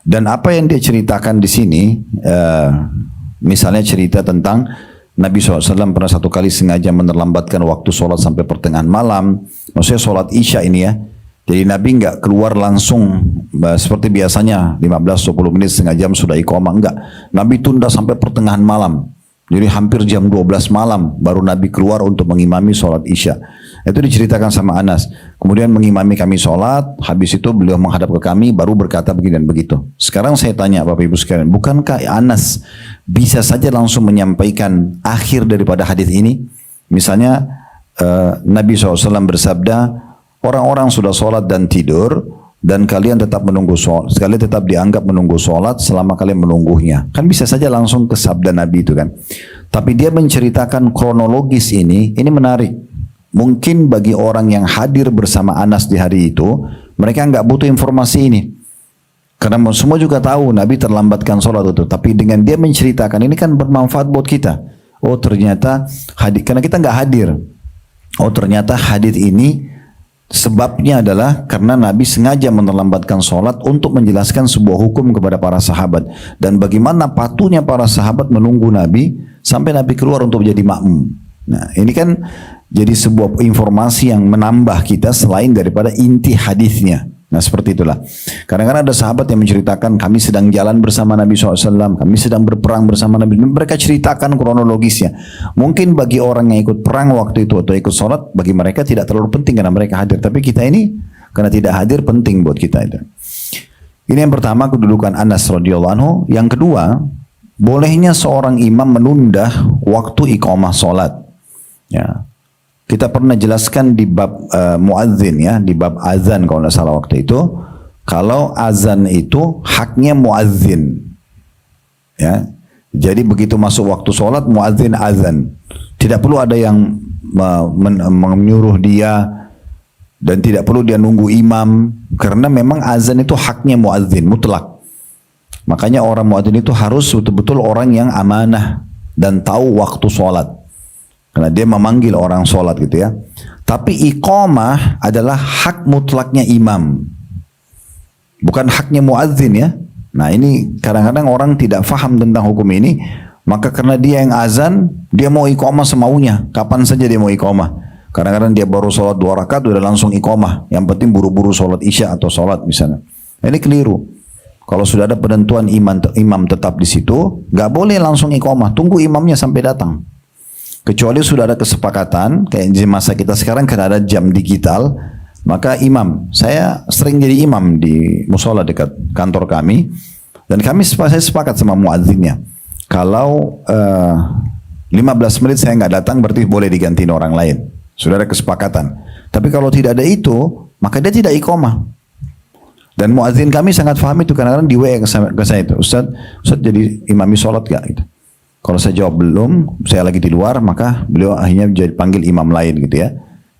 Dan apa yang dia ceritakan di sini, misalnya cerita tentang Nabi SAW pernah satu kali sengaja menerlambatkan waktu sholat sampai pertengahan malam. Maksudnya sholat isya ini ya. Jadi Nabi nggak keluar langsung seperti biasanya 15-20 menit setengah jam sudah iqamah, enggak. Nabi tunda sampai pertengahan malam. Jadi hampir jam 12 malam baru Nabi keluar untuk mengimami sholat isya. Itu diceritakan sama Anas. Kemudian mengimami kami sholat, habis itu beliau menghadap ke kami baru berkata begini dan begitu. Sekarang saya tanya Bapak Ibu sekalian, bukankah Anas bisa saja langsung menyampaikan akhir daripada hadis ini? Misalnya Nabi SAW bersabda, orang-orang sudah sholat dan tidur, dan kalian tetap menunggu sholat, kalian tetap dianggap menunggu sholat selama kalian menunggunya. Kan bisa saja langsung ke sabda Nabi itu kan. Tapi dia menceritakan kronologis ini menarik. Mungkin bagi orang yang hadir bersama Anas di hari itu, mereka nggak butuh informasi ini. Karena semua juga tahu Nabi terlambatkan sholat itu. Tapi dengan dia menceritakan ini kan bermanfaat buat kita. Oh ternyata hadir, karena kita nggak hadir. Oh ternyata hadis ini sebabnya adalah karena Nabi sengaja menerlambatkan sholat untuk menjelaskan sebuah hukum kepada para sahabat. Dan bagaimana patuhnya para sahabat menunggu Nabi sampai Nabi keluar untuk menjadi makmum. Nah ini kan jadi sebuah informasi yang menambah kita selain daripada inti hadisnya. Nah seperti itulah. Kadang-kadang ada sahabat yang menceritakan kami sedang jalan bersama Nabi SAW, kami sedang berperang bersama Nabi. Mereka ceritakan kronologisnya. Mungkin bagi orang yang ikut perang waktu itu atau ikut sholat, bagi mereka tidak terlalu penting karena mereka hadir. Tapi kita ini karena tidak hadir penting buat kita itu. Ini yang pertama, kedudukan Anas radhiyallahu anhu. Yang kedua, bolehnya seorang imam menunda waktu iqamah sholat. Ya. Kita pernah jelaskan di bab muadzin ya, di bab azan kalau tidak salah waktu itu. Kalau azan itu haknya muadzin. Ya. Jadi begitu masuk waktu sholat, muadzin azan. Tidak perlu ada yang menyuruh dia dan tidak perlu dia nunggu imam, karena memang azan itu haknya muadzin mutlak. Makanya orang muadzin itu harus betul-betul orang yang amanah dan tahu waktu sholat. Karena dia memanggil orang sholat gitu ya. Tapi iqamah adalah hak mutlaknya imam. Bukan haknya muadzin ya. Nah ini kadang-kadang orang tidak faham tentang hukum ini. Maka karena dia yang azan, dia mau iqamah semaunya. Kapan saja dia mau iqamah. Kadang-kadang dia baru sholat 2 rakaat udah langsung iqamah. Yang penting buru-buru sholat isya atau sholat misalnya. Ini keliru. Kalau sudah ada penentuan imam tetap di situ, nggak boleh langsung iqamah. Tunggu imamnya sampai datang. Kecuali sudah ada kesepakatan, kayak di masa kita sekarang karena ada jam digital, maka imam, saya sering jadi imam di musola dekat kantor kami, dan saya sepakat sama muadzinnya, kalau 15 menit saya nggak datang berarti boleh digantiin orang lain, sudah ada kesepakatan. Tapi kalau tidak ada itu, maka dia tidak iqamah. Dan muadzin kami sangat paham itu, kadang-kadang di WA ke saya itu, Ustaz jadi imami sholat gak? Gitu. Kalau saya jawab belum, saya lagi di luar, maka beliau akhirnya jadi panggil imam lain gitu ya.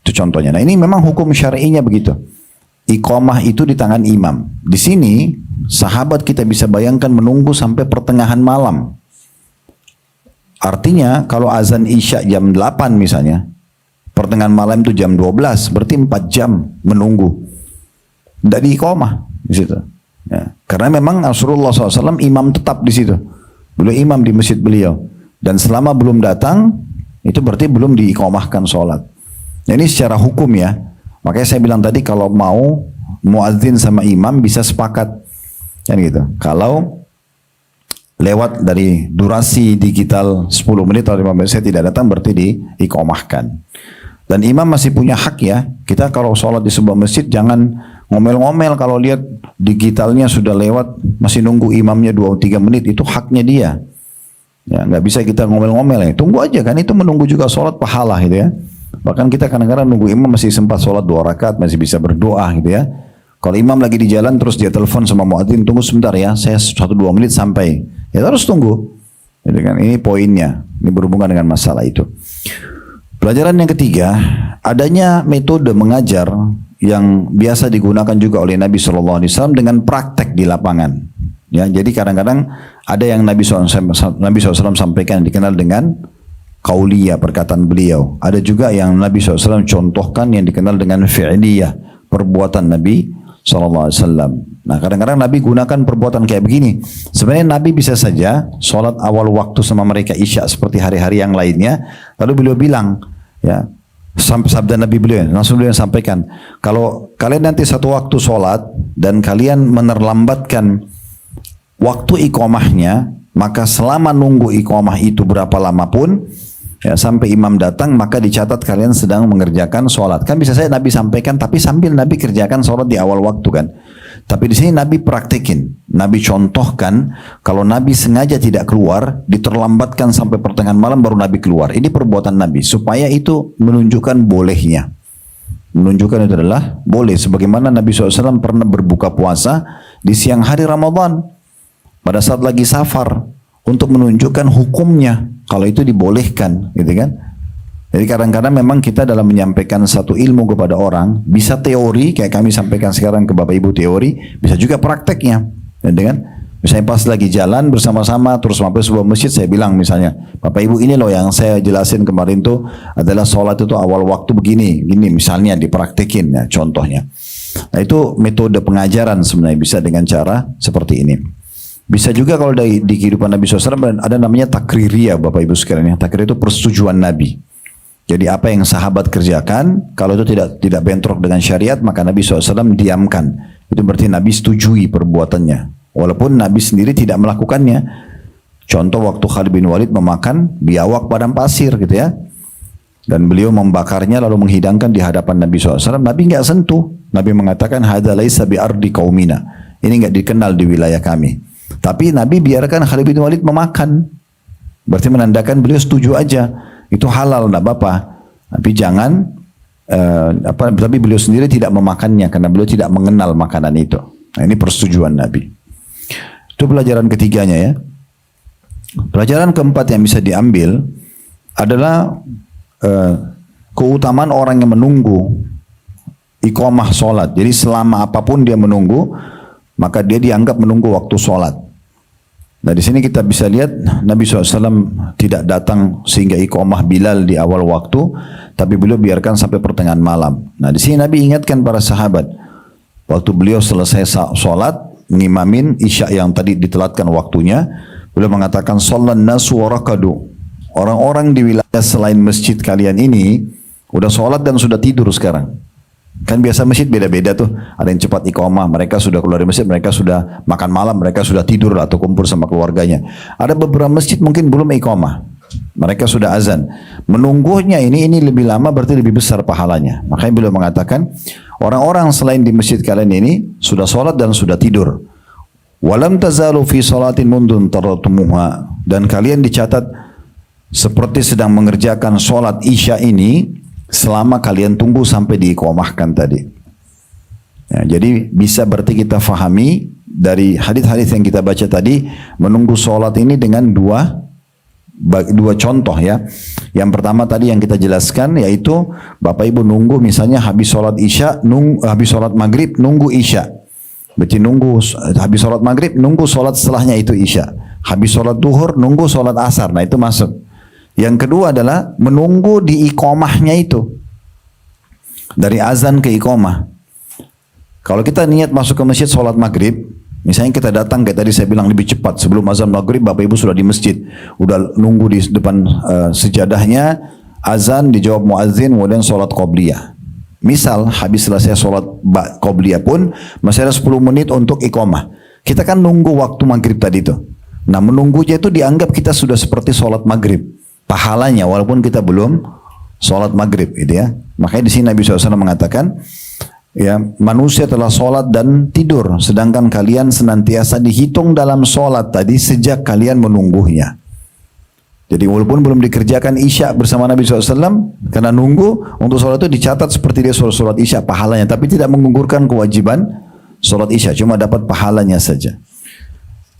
Itu contohnya. Nah ini memang hukum syar'inya begitu. Iqamah itu di tangan imam. Di sini sahabat kita bisa bayangkan menunggu sampai pertengahan malam. Artinya kalau azan isya jam 8 misalnya, pertengahan malam itu jam 12, berarti 4 jam menunggu. Tidak diiqamah di situ. Ya. Karena memang Rasulullah SAW imam tetap di situ. Beliau imam di masjid beliau. Dan selama belum datang, itu berarti belum diiqamahkan sholat. Nah, ini secara hukum ya. Makanya saya bilang tadi kalau mau muadzin sama imam bisa sepakat. Kan gitu. Kalau lewat dari durasi digital 10 menit atau 15 menit saya tidak datang berarti diiqamahkan. Dan imam masih punya hak ya. Kita kalau sholat di sebuah masjid jangan ngomel-ngomel kalau lihat digitalnya sudah lewat, masih nunggu imamnya 2-3 menit, itu haknya dia. Ya, nggak bisa kita ngomel-ngomel ya. Tunggu aja kan, itu menunggu juga sholat pahala gitu ya. Bahkan kita kadang-kadang nunggu imam masih sempat sholat 2 rakaat, masih bisa berdoa gitu ya. Kalau imam lagi di jalan terus dia telepon sama muadzin, tunggu sebentar ya, saya 1-2 menit sampai. Ya harus tunggu. Gitu kan, ini poinnya. Ini berhubungan dengan masalah itu. Pelajaran yang ketiga, adanya metode mengajar yang biasa digunakan juga oleh Nabi SAW dengan praktek di lapangan. Ya, jadi kadang-kadang ada yang Nabi SAW sampaikan dikenal dengan qauliyah, perkataan beliau. Ada juga yang Nabi SAW contohkan yang dikenal dengan fi'liyah, perbuatan Nabi SAW. Nah kadang-kadang Nabi gunakan perbuatan kayak begini. Sebenarnya Nabi bisa saja sholat awal waktu sama mereka isya seperti hari-hari yang lainnya. Lalu beliau bilang, ya, sabda Nabi beliau, langsung beliau sampaikan, kalau kalian nanti satu waktu sholat dan kalian menerlambatkan waktu iqamahnya, maka selama nunggu iqamah itu berapa lama pun, ya, sampai imam datang, maka dicatat kalian sedang mengerjakan sholat. Kan bisa saya Nabi sampaikan, tapi sambil Nabi kerjakan sholat di awal waktu kan. Tapi di sini Nabi praktekin, Nabi contohkan, kalau Nabi sengaja tidak keluar, diterlambatkan sampai pertengahan malam baru Nabi keluar. Ini perbuatan Nabi, supaya itu menunjukkan bolehnya. Menunjukkan itu adalah boleh. Sebagaimana Nabi SAW pernah berbuka puasa di siang hari Ramadan, pada saat lagi safar, untuk menunjukkan hukumnya, kalau itu dibolehkan, gitu kan. Jadi kadang-kadang memang kita dalam menyampaikan satu ilmu kepada orang, bisa teori, kayak kami sampaikan sekarang ke Bapak Ibu teori, bisa juga prakteknya. Dengan misalnya pas lagi jalan bersama-sama, terus sampai sebuah masjid, saya bilang misalnya, Bapak Ibu ini loh yang saya jelasin kemarin tuh, adalah sholat itu awal waktu begini, gini misalnya dipraktekin, ya, contohnya. Nah itu metode pengajaran sebenarnya bisa dengan cara seperti ini. Bisa juga kalau di kehidupan Nabi SAW ada namanya takririyah Bapak Ibu sekalian. Takrir itu persetujuan Nabi. Jadi apa yang sahabat kerjakan, kalau itu tidak bentrok dengan syariat, maka Nabi SAW diamkan. Itu berarti Nabi setujui perbuatannya. Walaupun Nabi sendiri tidak melakukannya. Contoh waktu Khalid bin Walid memakan biawak padang pasir gitu ya. Dan beliau membakarnya lalu menghidangkan di hadapan Nabi SAW. Nabi nggak sentuh. Nabi mengatakan, hadza laisa bi ardi qaumina. Ini nggak dikenal di wilayah kami. Tapi Nabi biarkan Khalid bin Walid memakan. Berarti menandakan beliau setuju aja. Itu halal, tidak apa-apa. Tapi jangan, tapi beliau sendiri tidak memakannya karena beliau tidak mengenal makanan itu. Nah, ini persetujuan Nabi. Itu pelajaran ketiganya ya. Pelajaran keempat yang bisa diambil adalah keutamaan orang yang menunggu iqamah sholat. Jadi selama apapun dia menunggu, maka dia dianggap menunggu waktu sholat. Nah di sini kita bisa lihat Nabi SAW tidak datang sehingga iqamah Bilal di awal waktu, tapi beliau biarkan sampai pertengahan malam. Nah di sini Nabi ingatkan para sahabat, waktu beliau selesai sholat, ngimamin isya yang tadi ditelatkan waktunya, beliau mengatakan, "Shallan nasu wa raqadu." Orang-orang di wilayah selain masjid kalian ini udah sholat dan sudah tidur sekarang. Kan biasa masjid beda-beda tuh. Ada yang cepat iqamah, mereka sudah keluar dari masjid, mereka sudah makan malam, mereka sudah tidur atau kumpul sama keluarganya. Ada beberapa masjid mungkin belum iqamah, mereka sudah azan. Menunggunya ini lebih lama, berarti lebih besar pahalanya. Makanya beliau mengatakan, orang-orang selain di masjid kalian ini sudah sholat dan sudah tidur. Walam tazalu fi salatin mundun taratumuha. Dan kalian dicatat seperti sedang mengerjakan sholat isya ini selama kalian tunggu sampai diiqamahkan tadi. Ya, jadi bisa berarti kita fahami dari hadis-hadis yang kita baca tadi, menunggu sholat ini dengan dua contoh ya. Yang pertama tadi yang kita jelaskan yaitu Bapak Ibu nunggu misalnya habis sholat isya, habis sholat maghrib nunggu isya. Berarti nunggu habis sholat maghrib nunggu sholat setelahnya itu isya. Habis sholat duhur nunggu sholat asar. Nah itu masuk. Yang kedua adalah menunggu di iqamahnya itu. Dari azan ke iqamah. Kalau kita niat masuk ke masjid sholat maghrib, misalnya kita datang kayak tadi saya bilang lebih cepat. Sebelum azan maghrib Bapak Ibu sudah di masjid. Udah nunggu di depan sejadahnya. Azan dijawab muazzin, kemudian sholat qobliyah. Misal habis selesai sholat qobliyah pun masih ada 10 menit untuk iqamah. Kita kan nunggu waktu maghrib tadi itu. Nah menunggunya itu dianggap kita sudah seperti sholat maghrib. Pahalanya walaupun kita belum sholat maghrib gitu ya. Makanya di sini Nabi SAW mengatakan, ya manusia telah sholat dan tidur, sedangkan kalian senantiasa dihitung dalam sholat tadi sejak kalian menunggunya. Jadi walaupun belum dikerjakan isya bersama Nabi SAW, karena nunggu untuk sholat itu dicatat seperti dia sholat isya pahalanya, tapi tidak menggugurkan kewajiban sholat isya, cuma dapat pahalanya saja.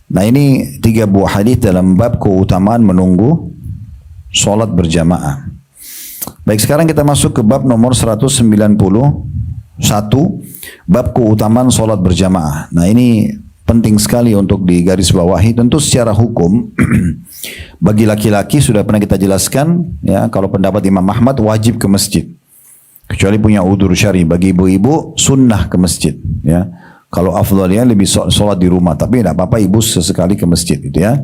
Nah ini 3 buah hadis dalam bab keutamaan menunggu sholat berjamaah. Baik, sekarang kita masuk ke bab nomor 191, bab keutamaan sholat berjamaah. Nah ini penting sekali untuk digarisbawahi. Tentu secara hukum bagi laki-laki sudah pernah kita jelaskan ya, kalau pendapat Imam Ahmad wajib ke masjid kecuali punya udzur syar'i. Bagi ibu-ibu sunnah ke masjid ya. Kalau afdhalnya lebih sholat di rumah, tapi tidak apa-apa ibu sesekali ke masjid gitu ya.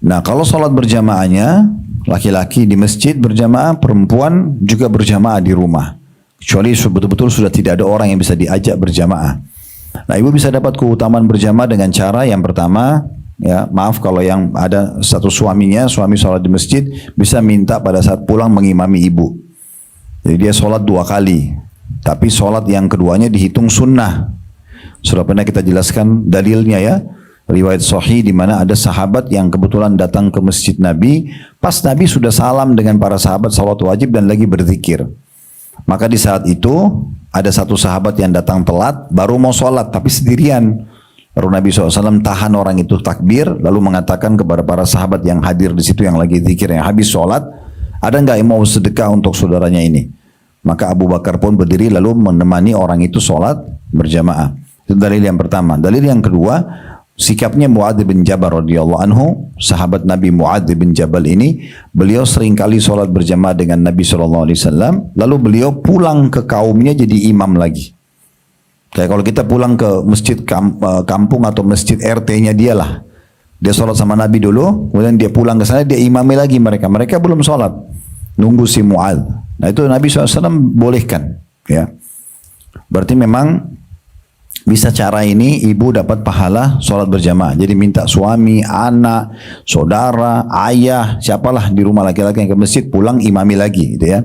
Nah kalau sholat berjamaahnya laki-laki di masjid berjamaah, perempuan juga berjamaah di rumah. Kecuali betul-betul sudah tidak ada orang yang bisa diajak berjamaah. Nah ibu bisa dapat keutamaan berjamaah dengan cara yang pertama, ya maaf kalau yang ada satu suaminya, suami sholat di masjid bisa minta pada saat pulang mengimami ibu. Jadi dia sholat 2 kali, tapi sholat yang keduanya dihitung sunnah. Sudah pernah kita jelaskan dalilnya ya. Riwayat sahih di mana ada sahabat yang kebetulan datang ke masjid Nabi, pas Nabi sudah salam dengan para sahabat salat wajib dan lagi berzikir. Maka di saat itu ada satu sahabat yang datang telat, baru mau sholat tapi sendirian. Lalu Nabi SAW tahan orang itu takbir, lalu mengatakan kepada para sahabat yang hadir di situ yang lagi zikir, yang habis sholat, ada nggak yang mau sedekah untuk saudaranya ini? Maka Abu Bakar pun berdiri lalu menemani orang itu sholat berjamaah. Itu dalil yang pertama. Dalil yang kedua, sikapnya Muadz bin Jabal radhiyallahu anhu, sahabat Nabi Muadz bin Jabal ini, beliau seringkali sholat berjamaah dengan Nabi SAW, lalu beliau pulang ke kaumnya jadi imam lagi. Kayak kalau kita pulang ke masjid kampung atau masjid RT-nya dia lah, dia sholat sama Nabi dulu, kemudian dia pulang ke sana, dia imami lagi mereka belum sholat. nunggu si Mu'adz. Nah itu Nabi SAW bolehkan, ya. Berarti memang bisa cara ini ibu dapat pahala sholat berjamaah. Jadi minta suami, anak, saudara, ayah, siapalah di rumah laki-laki yang ke masjid pulang imami lagi, gitu ya.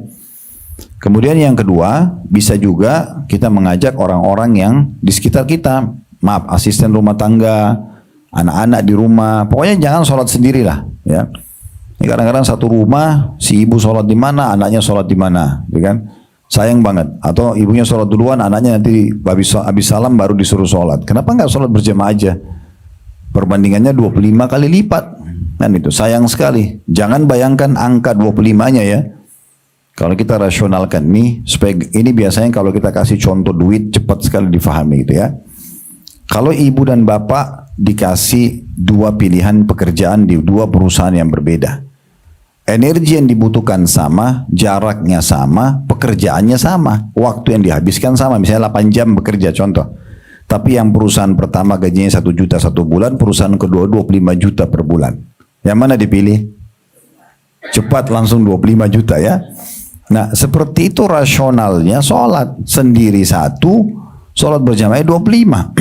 Kemudian yang kedua, bisa juga kita mengajak orang-orang yang di sekitar kita, maaf, asisten rumah tangga, anak-anak di rumah, pokoknya jangan sholat sendirilah, ya. Ini kadang-kadang satu rumah, si ibu sholat di mana, anaknya sholat di mana, gitu kan? Sayang banget. Atau ibunya sholat duluan, anaknya nanti habis salam baru disuruh sholat. Kenapa nggak sholat berjamaah aja? Perbandingannya 25 kali lipat. Kan itu sayang sekali. Jangan bayangkan angka 25-nya ya. Kalau kita rasionalkan nih, supaya ini biasanya kalau kita kasih contoh duit cepat sekali difahami gitu ya. Kalau ibu dan bapak dikasih dua pilihan pekerjaan di dua perusahaan yang berbeda. Energi yang dibutuhkan sama, jaraknya sama, pekerjaannya sama, waktu yang dihabiskan sama, misalnya 8 jam bekerja contoh. Tapi yang perusahaan pertama gajinya 1 juta 1 bulan, perusahaan kedua 25 juta per bulan. Yang mana dipilih? Cepat langsung 25 juta ya. Nah seperti itu rasionalnya sholat sendiri 1, sholat berjamaah 25.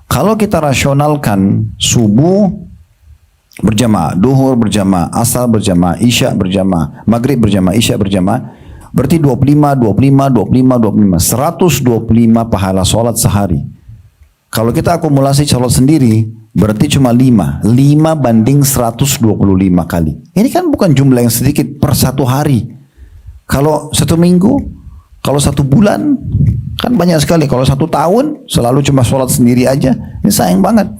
Kalau kita rasionalkan subuh berjamaah, duhur berjamaah, asar berjamaah, isya berjamaah, maghrib berjamaah, isya berjamaah, berarti 25, 125 pahala sholat sehari. Kalau kita akumulasi sholat sendiri, berarti cuma 5 banding 125 kali. Ini kan bukan jumlah yang sedikit per satu hari. Kalau 1 minggu, kalau 1 bulan, kan banyak sekali. Kalau 1 tahun, selalu cuma sholat sendiri aja, ini sayang banget.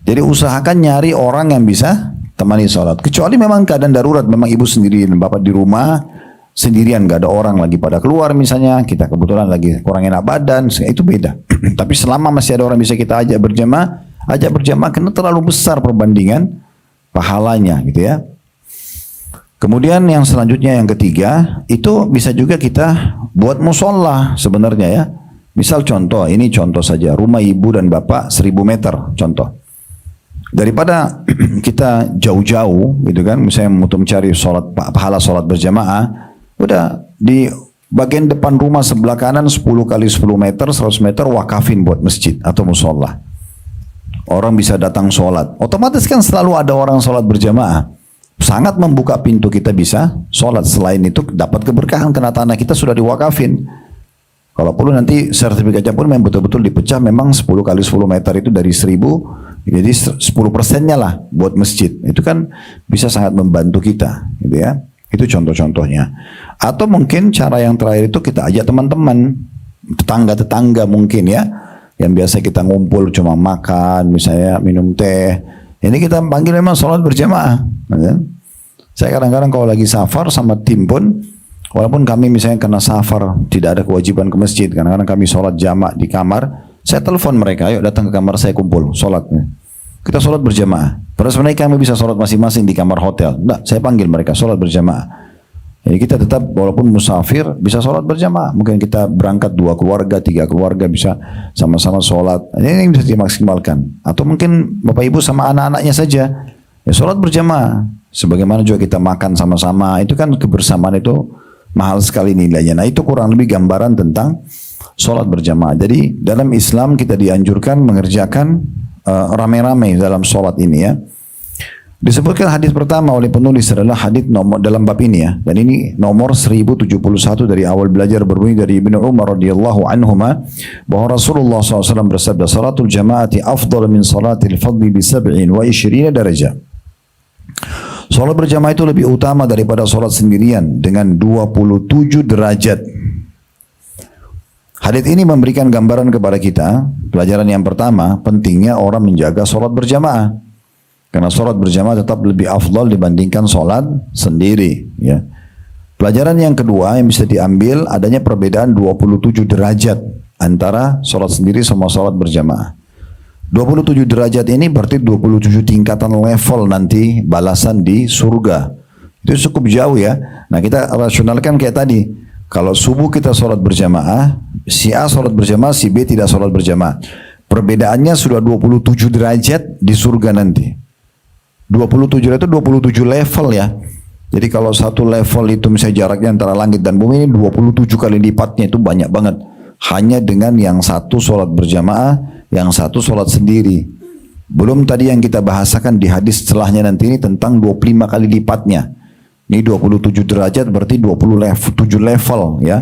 Jadi usahakan nyari orang yang bisa temani sholat. Kecuali memang keadaan darurat, memang ibu sendiri dan bapak di rumah sendirian, gak ada orang lagi pada keluar misalnya, kita kebetulan lagi kurang enak badan, itu beda. Tapi selama masih ada orang bisa kita ajak berjamaah karena terlalu besar perbandingan pahalanya gitu ya. Kemudian yang selanjutnya yang ketiga, itu bisa juga kita buat musola sebenarnya ya. Misal contoh, ini contoh saja, rumah ibu dan bapak 1000 meter contoh. Daripada kita jauh-jauh gitu kan, misalnya untuk mencari pahala sholat berjamaah, udah di bagian depan rumah sebelah kanan 10 kali 10 meter, 100 meter wakafin buat masjid atau musola. Orang bisa datang sholat, otomatis kan selalu ada orang sholat berjamaah. Sangat membuka pintu kita bisa sholat. Selain itu dapat keberkahan karena tanah kita sudah diwakafin. Kalau perlu nanti sertifikatnya pun memang betul-betul dipecah, memang 10 kali 10 meter itu dari 1000, jadi 10%-nya lah buat masjid. Itu kan bisa sangat membantu kita, gitu ya. Itu contoh-contohnya. Atau mungkin cara yang terakhir itu kita ajak teman-teman, tetangga-tetangga mungkin ya, yang biasa kita ngumpul cuma makan, misalnya minum teh. Ini kita panggil memang sholat berjamaah. Gitu. Saya kadang-kadang kalau lagi safar sama tim pun, walaupun kami misalnya karena safar tidak ada kewajiban ke masjid, kadang-kadang kami sholat jamak di kamar, saya telepon mereka, ayo datang ke kamar saya kumpul, sholat. Kita sholat berjamaah. Padahal sebenarnya kami bisa sholat masing-masing di kamar hotel. Enggak, saya panggil mereka sholat berjamaah. Jadi kita tetap walaupun musafir bisa sholat berjamaah. Mungkin kita berangkat 2 keluarga, 3 keluarga bisa sama-sama sholat. Ini bisa dimaksimalkan. Atau mungkin bapak ibu sama anak-anaknya saja. Ya sholat berjamaah. Sebagaimana juga kita makan sama-sama. Itu kan kebersamaan itu mahal sekali nilainya. Nah itu kurang lebih gambaran tentang sholat berjamaah. Jadi dalam Islam kita dianjurkan mengerjakan rame-rame dalam sholat ini ya. Disebutkan hadis pertama oleh penulis adalah hadis nomor dalam bab ini ya. Dan ini nomor 1071 dari awal belajar berbunyi dari Ibnu Umar radhiyallahu anhuma bahwa Rasulullah SAW bersabda, salatul jamaati afdal min salatil fadli bi 27 darajah. Sholat berjamaah itu lebih utama daripada sholat sendirian dengan 27 derajat. Hadits ini memberikan gambaran kepada kita, pelajaran yang pertama, pentingnya orang menjaga sholat berjamaah. Karena sholat berjamaah tetap lebih afdal dibandingkan sholat sendiri. Ya. Pelajaran yang kedua yang bisa diambil, adanya perbedaan 27 derajat antara sholat sendiri sama sholat berjamaah. 27 derajat ini berarti 27 tingkatan level nanti balasan di surga. Itu cukup jauh ya. Nah kita rasionalkan kayak tadi. Kalau subuh kita sholat berjamaah, si A sholat berjamaah, si B tidak sholat berjamaah. Perbedaannya sudah 27 derajat di surga nanti. 27 itu 27 level ya. Jadi kalau satu level itu misalnya jaraknya antara langit dan bumi ini 27 kali lipatnya, itu banyak banget. Hanya dengan yang satu sholat berjamaah, yang satu sholat sendiri. Belum tadi yang kita bahasakan di hadis setelahnya nanti ini tentang 25 kali lipatnya. Ini 27 derajat berarti 7 level ya.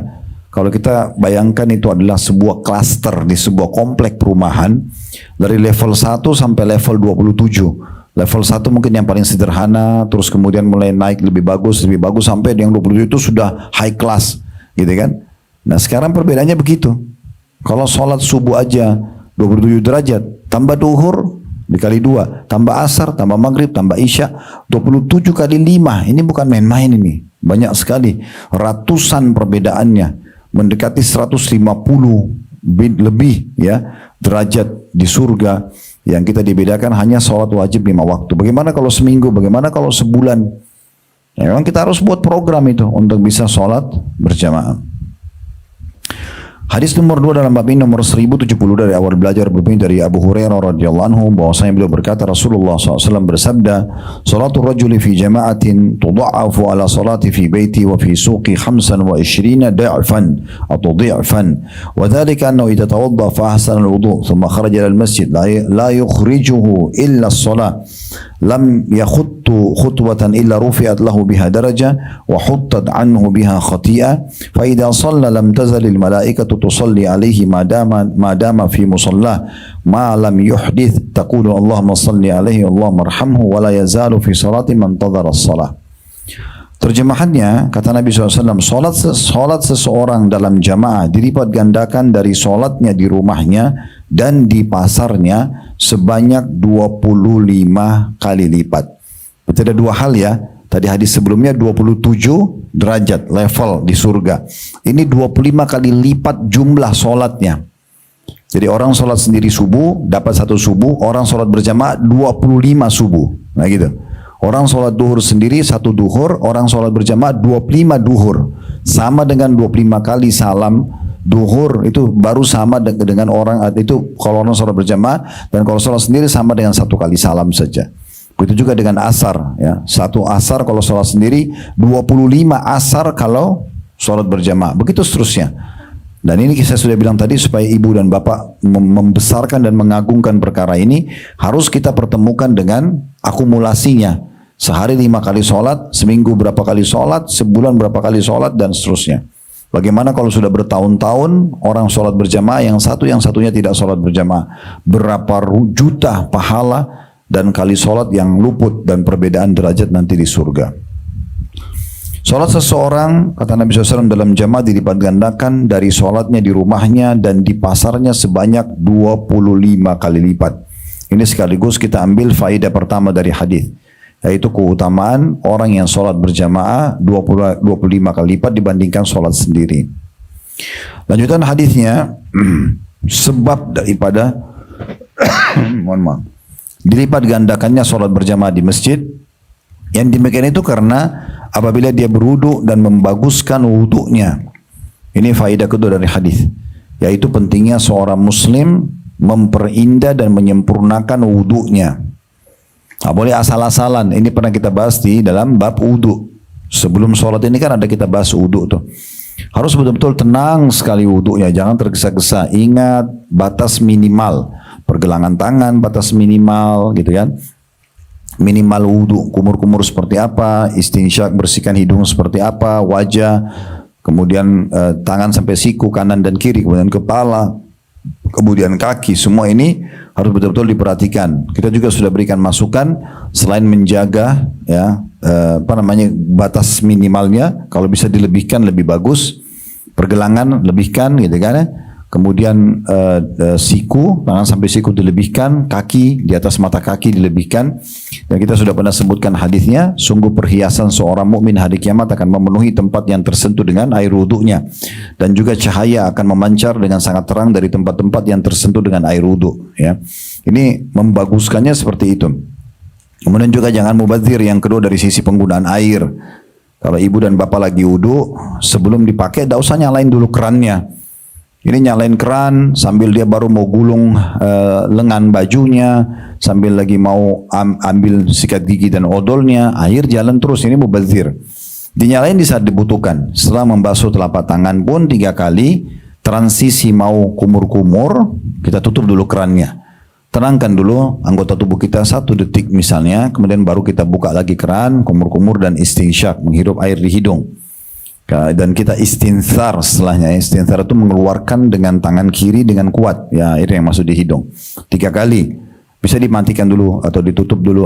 Kalau kita bayangkan itu adalah sebuah klaster di sebuah komplek perumahan dari level 1 sampai level 27. Level 1 mungkin yang paling sederhana, terus kemudian mulai naik lebih bagus sampai yang 27 itu sudah high class, gitu kan. Nah sekarang perbedaannya begitu. Kalau sholat subuh aja 27 derajat, tambah duhur dikali 2, tambah asar, tambah maghrib, tambah isya, 27 kali 5, ini bukan main-main ini. Banyak sekali, ratusan perbedaannya, mendekati 150 lebih ya derajat di surga. Yang kita dibedakan hanya sholat wajib 5 waktu. Bagaimana kalau seminggu? Bagaimana kalau sebulan? Ya, memang kita harus buat program itu untuk bisa sholat berjamaah. Hadis nomor 2 dalam bab ini nomor 1070 dari awal belajar berbunyi dari Abu Hurairah radhiyallahu anhu bahwasanya beliau berkata Rasulullah SAW bersabda, "Salatul rajuli fi jama'atin tudha'afu ala salati fi baiti wa fi suqi 25 da'fan atau dhi'fan wa dhalika annahu idza tawadda fa ahsana al-wudu' thumma kharaja ila al-masjid la yukhrijuhu illa as-salah lam yakhuttu khutwatan illa rufi'at lahu biha darajah wa huttat anhu biha khati'ah fa idza shalla lam tazal al-malaikatu tusalli alaihi madama fi musallah ma lam yuhdith taqulu Allahumma salli alaihi Allahumma arhamhu wa la yazalu fi salati man tadhara as-salah." Terjemahannya kata Nabi SAW, salat seseorang dalam jamaah dilipat gandakan dari salatnya di rumahnya dan di pasarnya sebanyak 25 kali lipat. Itu ada dua hal ya. Tadi hadis sebelumnya 27 derajat level di surga. Ini 25 kali lipat jumlah solatnya. Jadi orang solat sendiri subuh dapat 1 subuh, orang solat berjamaah 25 subuh. Nah gitu. Orang sholat duhur sendiri 1 duhur, orang sholat berjamaah 25 duhur. Sama dengan 25 kali salam duhur, itu baru sama dengan orang itu kalau orang sholat berjamaah, dan kalau sholat sendiri sama dengan 1 kali salam saja. Begitu juga dengan asar ya. 1 asar kalau sholat sendiri, 25 asar kalau sholat berjamaah. Begitu seterusnya. Dan ini saya sudah bilang tadi, supaya ibu dan bapak membesarkan dan mengagungkan perkara ini, harus kita pertemukan dengan akumulasinya. Sehari 5 kali sholat, seminggu berapa kali sholat, sebulan berapa kali sholat, dan seterusnya. Bagaimana kalau sudah bertahun-tahun orang sholat berjamaah, yang satunya tidak sholat berjamaah. Berapa juta pahala dan kali sholat yang luput dan perbedaan derajat nanti di surga. Sholat seseorang, kata Nabi SAW, dalam jamaah dilipat gandakan dari sholatnya di rumahnya dan di pasarnya sebanyak 25 kali lipat. Ini sekaligus kita ambil faedah pertama dari hadis, yaitu keutamaan orang yang sholat berjamaah 25 kali lipat dibandingkan sholat sendiri. Lanjutan hadisnya, sebab daripada mohon maaf, dilipat gandakannya sholat berjamaah di masjid, yang demikian itu karena apabila dia berwudu dan membaguskan wudunya. Ini faedah kedua dari hadis, yaitu pentingnya seorang muslim memperindah dan menyempurnakan wudunya. Nggak boleh asal-asalan. Ini pernah kita bahas di dalam bab wudu. Sebelum sholat ini kan ada kita bahas wudu tuh. Harus betul-betul tenang sekali wudunya, jangan tergesa-gesa. Ingat batas minimal, pergelangan tangan batas minimal, gitu kan. Minimal wudu, kumur-kumur seperti apa, istinsyak bersihkan hidung seperti apa, wajah, kemudian tangan sampai siku kanan dan kiri, kemudian kepala, kemudian kaki, semua ini harus betul-betul diperhatikan. Kita juga sudah berikan masukan selain menjaga ya batas minimalnya, kalau bisa dilebihkan lebih bagus. Pergelangan lebihkan gitu kan ya. Kemudian siku, tangan sampai siku dilebihkan, kaki di atas mata kaki dilebihkan. Dan kita sudah pernah sebutkan hadisnya, sungguh perhiasan seorang mukmin hari kiamat akan memenuhi tempat yang tersentuh dengan air wudunya, dan juga cahaya akan memancar dengan sangat terang dari tempat-tempat yang tersentuh dengan air wudu. Ya, ini membaguskannya seperti itu. Kemudian juga jangan mubazir, yang kedua dari sisi penggunaan air. Kalau ibu dan bapak lagi wudu, sebelum dipakai, tidak usah nyalain dulu kerannya. Ini nyalain keran sambil dia baru mau gulung lengan bajunya, sambil lagi mau ambil sikat gigi dan odolnya, air jalan terus. Ini mubazir. Dinyalain di saat dibutuhkan. Setelah membasuh telapak tangan pun 3 kali, transisi mau kumur-kumur, kita tutup dulu kerannya. Tenangkan dulu anggota tubuh kita 1 detik misalnya, kemudian baru kita buka lagi keran, kumur-kumur dan istinsyak, menghirup air di hidung. Dan kita istinthar setelahnya. Istinthar itu mengeluarkan dengan tangan kiri dengan kuat, ya, air yang masuk di hidung 3 kali. Bisa dimatikan dulu atau ditutup dulu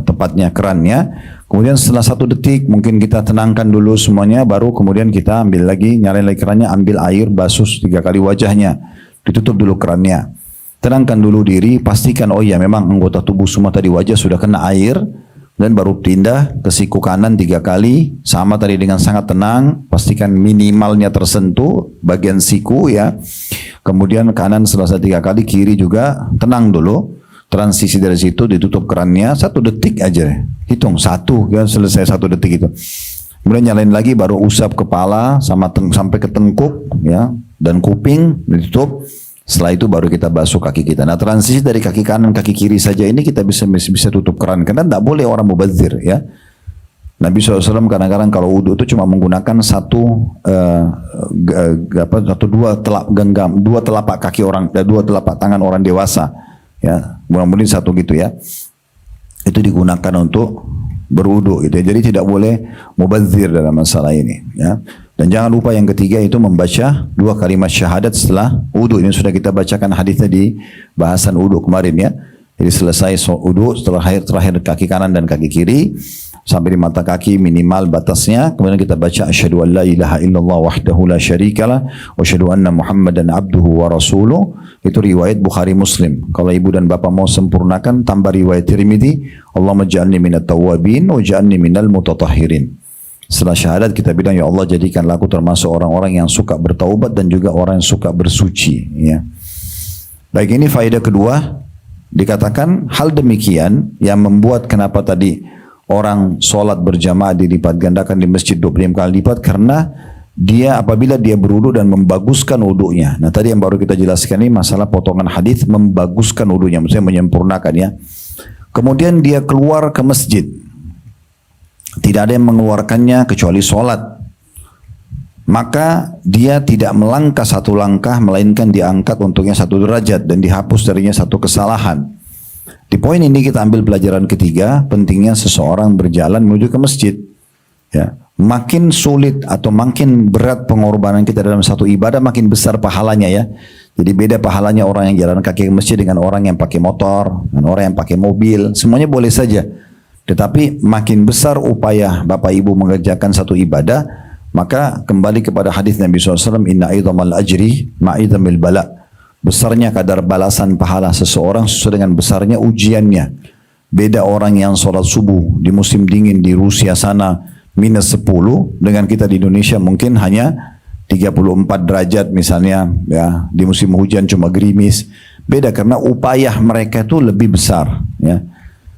tepatnya kerannya. Kemudian setelah 1 detik mungkin kita tenangkan dulu semuanya, baru kemudian kita ambil lagi, nyalain lagi kerannya, ambil air, basuh 3 kali wajahnya, ditutup dulu kerannya. Tenangkan dulu diri, pastikan oh ya memang anggota tubuh semua tadi wajah sudah kena air, dan baru pindah ke siku kanan 3 kali, sama tadi dengan sangat tenang, pastikan minimalnya tersentuh bagian siku ya. Kemudian kanan selesai 3 kali, kiri juga tenang dulu. Transisi dari situ ditutup kerannya 1 detik aja, hitung 1 ya, selesai 1 detik itu. Kemudian nyalain lagi, baru usap kepala sampai ke tengkuk ya, dan kuping ditutup. Setelah itu baru kita basuh kaki kita. Nah, transisi dari kaki kanan kaki kiri saja ini kita bisa tutup keran, karena tidak boleh orang mubazir ya. Nabi SAW kadang-kadang kalau wudhu itu cuma menggunakan dua telapak kaki orang, 2 telapak tangan orang dewasa ya, mudah-mudahan 1 gitu ya. Itu digunakan untuk berwudhu gitu ya. Jadi tidak boleh mubazir dalam masalah ini ya. Dan jangan lupa yang ketiga itu membaca 2 kalimat syahadat setelah wudu. Ini sudah kita bacakan hadisnya di bahasan wudu kemarin ya. Jadi selesai wudu, setelah terakhir kaki kanan dan kaki kiri, sampai di mata kaki minimal batasnya. Kemudian kita baca asyhadu an la ilaha illallah wahdahu la syarikalah wa asyhadu anna muhammadan abduhu wa rasuluh. Itu riwayat Bukhari Muslim. Kalau ibu dan bapak mau sempurnakan, tambah riwayat Tirmidzi, Allahumma ja'alni minat tawwabin wa ja'alni minal mutatahhirin. Setelah syahadat kita bilang, ya Allah jadikanlah aku termasuk orang-orang yang suka bertaubat dan juga orang yang suka bersuci ya. Baik, ini faedah kedua. Dikatakan hal demikian yang membuat kenapa tadi orang sholat berjamaah dilipat gandakan di masjid 25 kali lipat, karena dia apabila dia berwudu dan membaguskan wudunya. Nah tadi yang baru kita jelaskan ini masalah potongan hadis membaguskan wudunya, maksudnya menyempurnakan ya. Kemudian dia keluar ke masjid, tidak ada yang mengeluarkannya kecuali sholat, maka dia tidak melangkah 1 langkah, melainkan diangkat untuknya 1 derajat dan dihapus darinya 1 kesalahan. Di poin ini kita ambil pelajaran ketiga, pentingnya seseorang berjalan menuju ke masjid ya. Makin sulit atau makin berat pengorbanan kita dalam satu ibadah, makin besar pahalanya ya. Jadi beda pahalanya orang yang jalan kaki ke masjid dengan orang yang pakai motor, dengan orang yang pakai mobil, semuanya boleh saja. Tetapi makin besar upaya Bapak Ibu mengerjakan satu ibadah, maka kembali kepada hadis Nabi SAW, inna idhamal ajri ma'idhamil bala. Besarnya kadar balasan pahala seseorang sesuai dengan besarnya ujiannya. Beda orang yang sholat subuh di musim dingin di Rusia sana minus 10, dengan kita di Indonesia mungkin hanya 34 derajat misalnya ya, di musim hujan cuma gerimis. Beda karena upaya mereka itu lebih besar ya.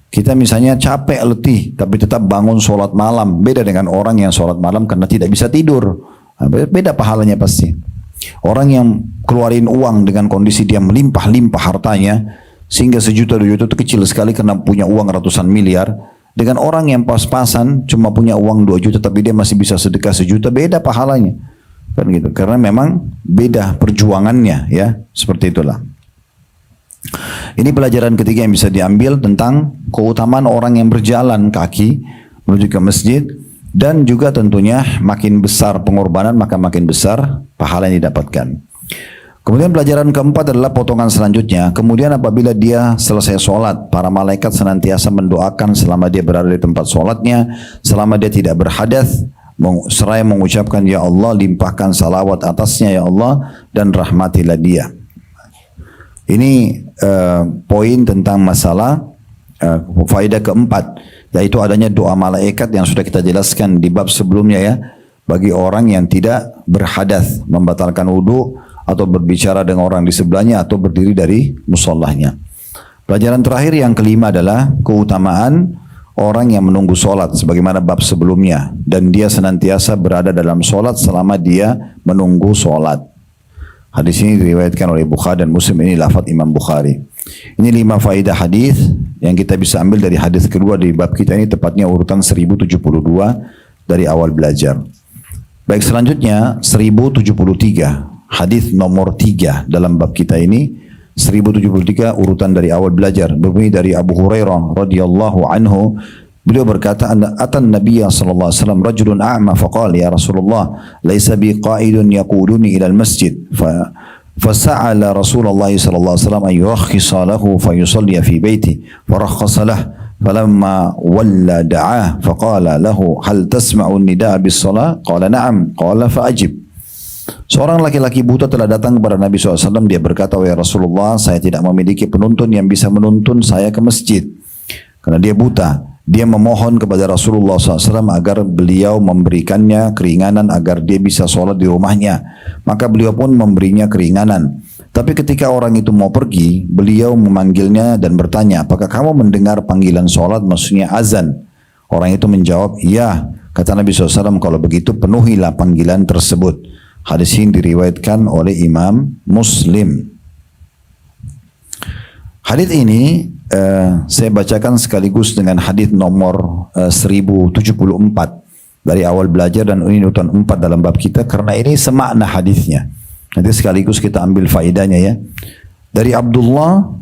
Kita misalnya capek, letih, tapi tetap bangun sholat malam. Beda dengan orang yang sholat malam karena tidak bisa tidur. Beda pahalanya pasti. Orang yang keluarin uang dengan kondisi dia melimpah-limpah hartanya, sehingga 1 juta 2 juta itu kecil sekali karena punya uang ratusan miliar. Dengan orang yang pas-pasan cuma punya uang 2 juta tapi dia masih bisa sedekah 1 juta, beda pahalanya. Kan gitu. Karena memang beda perjuangannya ya, seperti itulah. Ini pelajaran ketiga yang bisa diambil tentang keutamaan orang yang berjalan kaki menuju ke masjid, dan juga tentunya makin besar pengorbanan maka makin besar pahala yang didapatkan. Kemudian pelajaran keempat adalah potongan selanjutnya. Kemudian apabila dia selesai sholat, para malaikat senantiasa mendoakan selama dia berada di tempat sholatnya, selama dia tidak berhadas, seraya mengucapkan ya Allah limpahkan salawat atasnya ya Allah dan rahmatilah dia. Ini poin tentang masalah faedah keempat, yaitu adanya doa malaikat yang sudah kita jelaskan di bab sebelumnya ya, bagi orang yang tidak berhadas, membatalkan wudu atau berbicara dengan orang di sebelahnya atau berdiri dari musallahnya. Pelajaran terakhir yang kelima adalah keutamaan orang yang menunggu sholat sebagaimana bab sebelumnya, dan dia senantiasa berada dalam sholat selama dia menunggu sholat. Hadis ini diriwayatkan oleh Bukhari dan Muslim, ini lafaz Imam Bukhari. Ini 5 faedah hadis yang kita bisa ambil dari hadis kedua di bab kita ini, tepatnya urutan 1072 dari awal belajar. Baik, selanjutnya 1073, hadis nomor 3 dalam bab kita ini. 1073 urutan dari awal belajar, berbunyi dari Abu Hurairah radhiyallahu anhu. Beliau berkata, atan Nabiya sallallahu alaihi wasallam rajulun a'ma faqala ya Rasulullah laisa bi qa'idun yaquduni ila al-masjid فسأل رسول الله صلى الله عليه وسلم أن يرخص له فيصلي في بيته فرخص له فلما ولى دعاه فقال له هل تسمع النداء بالصلاة قال نعم قال فأجب. Seorang laki-laki buta telah datang kepada Nabi SAW. Dia berkata, ya Rasulullah, saya tidak memiliki penuntun yang bisa menuntun saya ke masjid karena dia buta. Dia memohon kepada Rasulullah SAW agar beliau memberikannya keringanan agar dia bisa sholat di rumahnya. Maka beliau pun memberinya keringanan. Tapi ketika orang itu mau pergi, beliau memanggilnya dan bertanya, apakah kamu mendengar panggilan sholat, maksudnya azan? Orang itu menjawab, iya. Kata Nabi SAW, kalau begitu penuhilah panggilan tersebut. Hadis ini diriwayatkan oleh Imam Muslim. Hadis ini saya bacakan sekaligus dengan hadis nomor 1074 dari awal belajar, dan ini urutan 4 dalam bab kita karena ini semakna hadisnya. Nanti sekaligus kita ambil faedahnya ya. Dari Abdullah,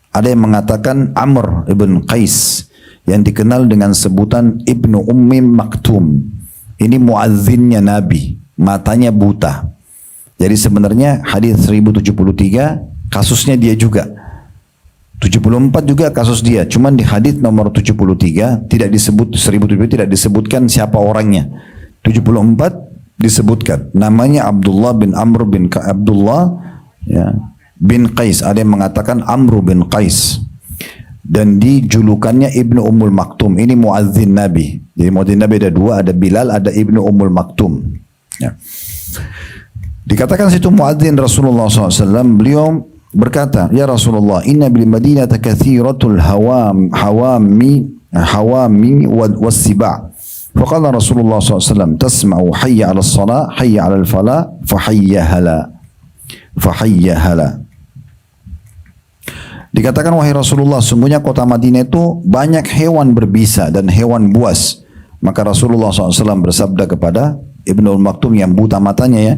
ada yang mengatakan Amr ibn Qais yang dikenal dengan sebutan Ibnu Ummi Maktum. Ini muazzinnya Nabi, matanya buta. Jadi sebenarnya hadis 1073 kasusnya dia juga. 74 juga kasus dia, cuman di hadis nomor 73 tidak disebut, 1073 tidak disebutkan siapa orangnya. 74 disebutkan namanya Abdullah bin Amr bin Abdullah ya, bin Qais. Ada yang mengatakan Amr bin Qais, dan di julukannya Ibnu Ummul Maktum. Ini muazzin Nabi. Jadi muazzin Nabi ada 2, ada Bilal, ada Ibnu Ummul Maktum ya. Dikatakan situ muazzin Rasulullah SAW. Beliau berkata, ya Rasulullah, inna bil madinata kathiratul hawami was-siba'. Faqala Rasulullah SAW, tasma'u hayya 'ala as-salah, hayya 'ala al-falah, fahayya hala. Dikatakan, wahai Rasulullah, sungguhnya kota Madinah itu banyak hewan berbisa dan hewan buas. Maka Rasulullah SAW bersabda kepada Ibnu Maktum yang buta matanya ya,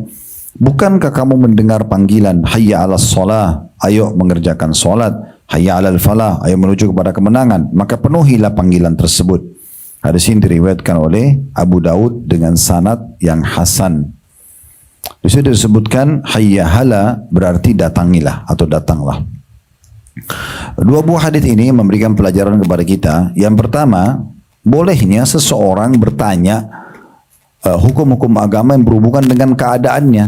bukankah kamu mendengar panggilan hayya 'alas shalah, ayo mengerjakan salat, hayya 'alal falah, ayo menuju kepada kemenangan, maka penuhilah panggilan tersebut. Hadis ini diriwayatkan oleh Abu Daud dengan sanad yang hasan. Di situ disebutkan hayya hala berarti datangilah atau datanglah. Dua buah hadis ini memberikan pelajaran kepada kita. Yang pertama, bolehnya seseorang bertanya hukum-hukum agama yang berhubungan dengan keadaannya.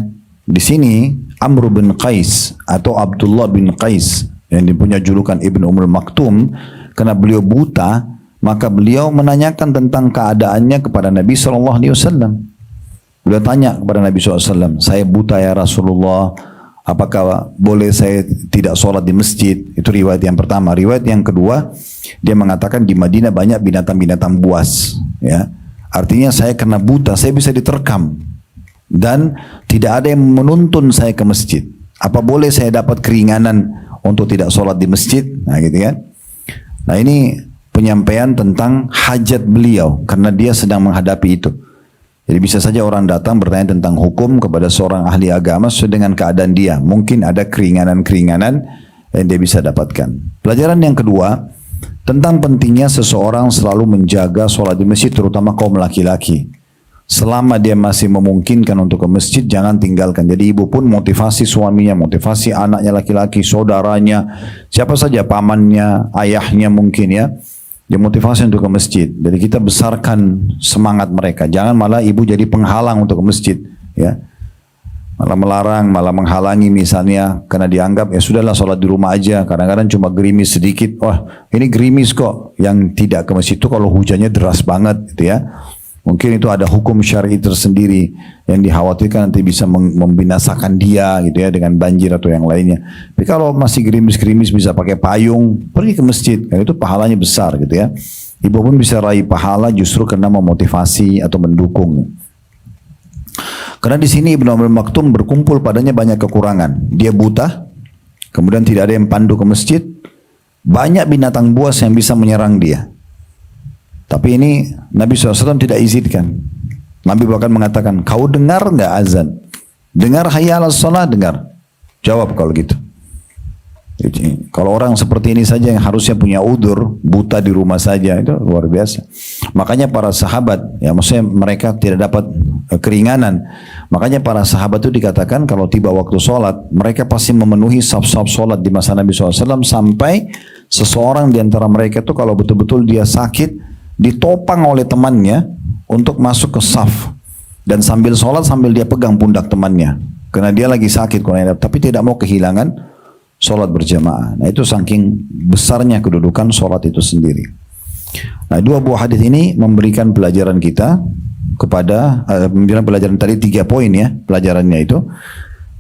Di sini Amr bin Qais atau Abdullah bin Qais yang dipunya julukan Ibnu Ummul Maktum, karena beliau buta, maka beliau menanyakan tentang keadaannya kepada Nabi SAW. Beliau tanya kepada Nabi SAW, saya buta ya Rasulullah, apakah boleh saya tidak sholat di masjid? Itu riwayat yang pertama. Riwayat yang kedua, dia mengatakan di Madinah banyak binatang-binatang buas ya. Artinya saya kena buta, saya bisa diterkam dan tidak ada yang menuntun saya ke masjid. Apa boleh saya dapat keringanan untuk tidak sholat di masjid? Nah gitu kan. Nah ini penyampaian tentang hajat beliau karena dia sedang menghadapi itu. Jadi bisa saja orang datang bertanya tentang hukum kepada seorang ahli agama sesuai dengan keadaan dia. Mungkin ada keringanan-keringanan yang dia bisa dapatkan. Pelajaran yang kedua, tentang pentingnya seseorang selalu menjaga sholat di masjid, terutama kaum laki-laki. Selama dia masih memungkinkan untuk ke masjid, jangan tinggalkan. Jadi ibu pun motivasi suaminya, motivasi anaknya laki-laki, saudaranya, siapa saja, pamannya, ayahnya mungkin ya, dia motivasi untuk ke masjid. Jadi kita besarkan semangat mereka. Jangan malah ibu jadi penghalang untuk ke masjid ya. Malah melarang, malah menghalangi misalnya karena dianggap ya sudahlah sholat di rumah aja. Kadang-kadang cuma gerimis sedikit. Wah ini gerimis kok. Yang tidak ke masjid itu kalau hujannya deras banget gitu ya. Mungkin itu ada hukum syar'i tersendiri yang dikhawatirkan nanti bisa membinasakan dia gitu ya dengan banjir atau yang lainnya. Tapi kalau masih gerimis-gerimis bisa pakai payung, pergi ke masjid. Nah, itu pahalanya besar gitu ya. Ibu pun bisa raih pahala justru karena memotivasi atau mendukung. Karena di sini Ibnu Ummi Maktum berkumpul padanya banyak kekurangan. Dia buta, kemudian tidak ada yang pandu ke masjid, banyak binatang buas yang bisa menyerang dia. Tapi ini Nabi SAW tidak izinkan. Nabi bahkan mengatakan, kau dengar nggak azan? Dengar hayya 'alas shalah, dengar. Jawab kalau gitu. Jadi, kalau orang seperti ini saja yang harusnya punya udur, buta di rumah saja, itu luar biasa. Makanya para sahabat, ya maksudnya mereka tidak dapat keringanan. Makanya para sahabat itu dikatakan kalau tiba waktu sholat, mereka pasti memenuhi saf-saf sholat di masa Nabi SAW sampai seseorang di antara mereka itu kalau betul-betul dia sakit, ditopang oleh temannya untuk masuk ke saf. Dan sambil sholat sambil dia pegang pundak temannya. Karena dia lagi sakit, tapi tidak mau kehilangan sholat berjamaah. Nah itu saking besarnya kedudukan sholat itu sendiri. Nah dua buah hadis ini memberikan pelajaran kita kepada memberikan pelajaran tadi 3 poin ya pelajarannya itu.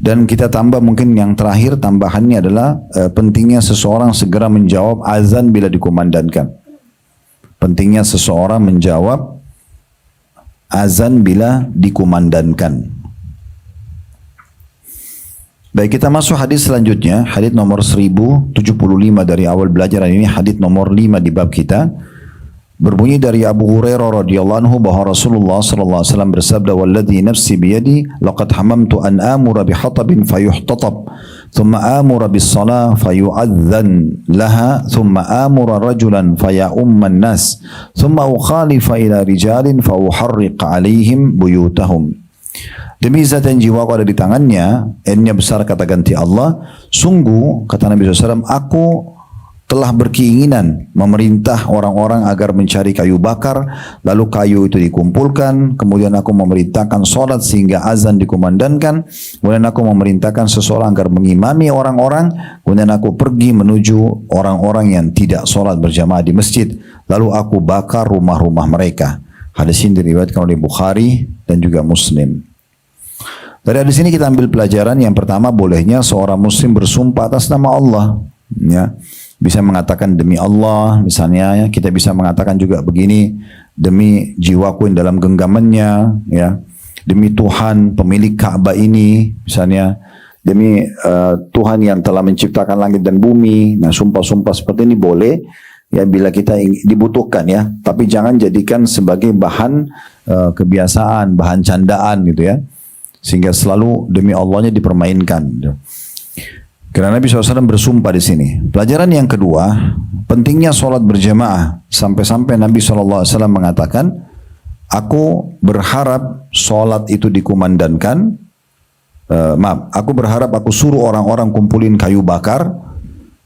Dan kita tambah mungkin yang terakhir tambahannya adalah pentingnya seseorang segera menjawab azan bila dikumandangkan. Pentingnya seseorang menjawab azan bila dikumandangkan. Baik, kita masuk hadis selanjutnya, hadis nomor 1075 dari awal belajar ini, hadis nomor 5 di bab kita. Berbunyi dari Abu Hurairah radhiyallahu anhu bahwa Rasulullah sallallahu alaihi wasallam bersabda, "Walladzi nafsi biyadi, laqad hamamtu an amura bihatabin fayuhtatab, thumma amura bis-shalah fayu'adzan laha, thumma amura rajulan faya'umman nas, thumma ukhalifa ila rijalin fauharriq alaihim buyutahum." Demi zat yang jiwaku ada di tangannya, N-nya besar kata ganti Allah, sungguh kata Nabi SAW, aku telah berkeinginan memerintah orang-orang agar mencari kayu bakar, lalu kayu itu dikumpulkan, kemudian aku memerintahkan sholat sehingga azan dikumandangkan, kemudian aku memerintahkan seseorang agar mengimami orang-orang, kemudian aku pergi menuju orang-orang yang tidak sholat berjamaah di masjid, lalu aku bakar rumah-rumah mereka. Hadis ini diriwayatkan oleh Bukhari dan juga Muslim. Dari hadis ini kita ambil pelajaran yang pertama, bolehnya seorang muslim bersumpah atas nama Allah. Ya, bisa mengatakan demi Allah, misalnya ya, kita bisa mengatakan juga begini, demi jiwaku yang dalam genggamannya, ya, demi Tuhan pemilik Ka'bah ini, misalnya demi Tuhan yang telah menciptakan langit dan bumi. Nah, sumpah-sumpah seperti ini boleh ya bila kita dibutuhkan ya, tapi jangan jadikan sebagai bahan kebiasaan, bahan candaan gitu ya. Sehingga selalu demi Allahnya dipermainkan. Karena Nabi SAW bersumpah di sini. Pelajaran yang kedua, pentingnya sholat berjamaah. Sampai-sampai Nabi SAW mengatakan, aku berharap sholat itu dikumandangkan. Aku berharap aku suruh orang-orang kumpulin kayu bakar.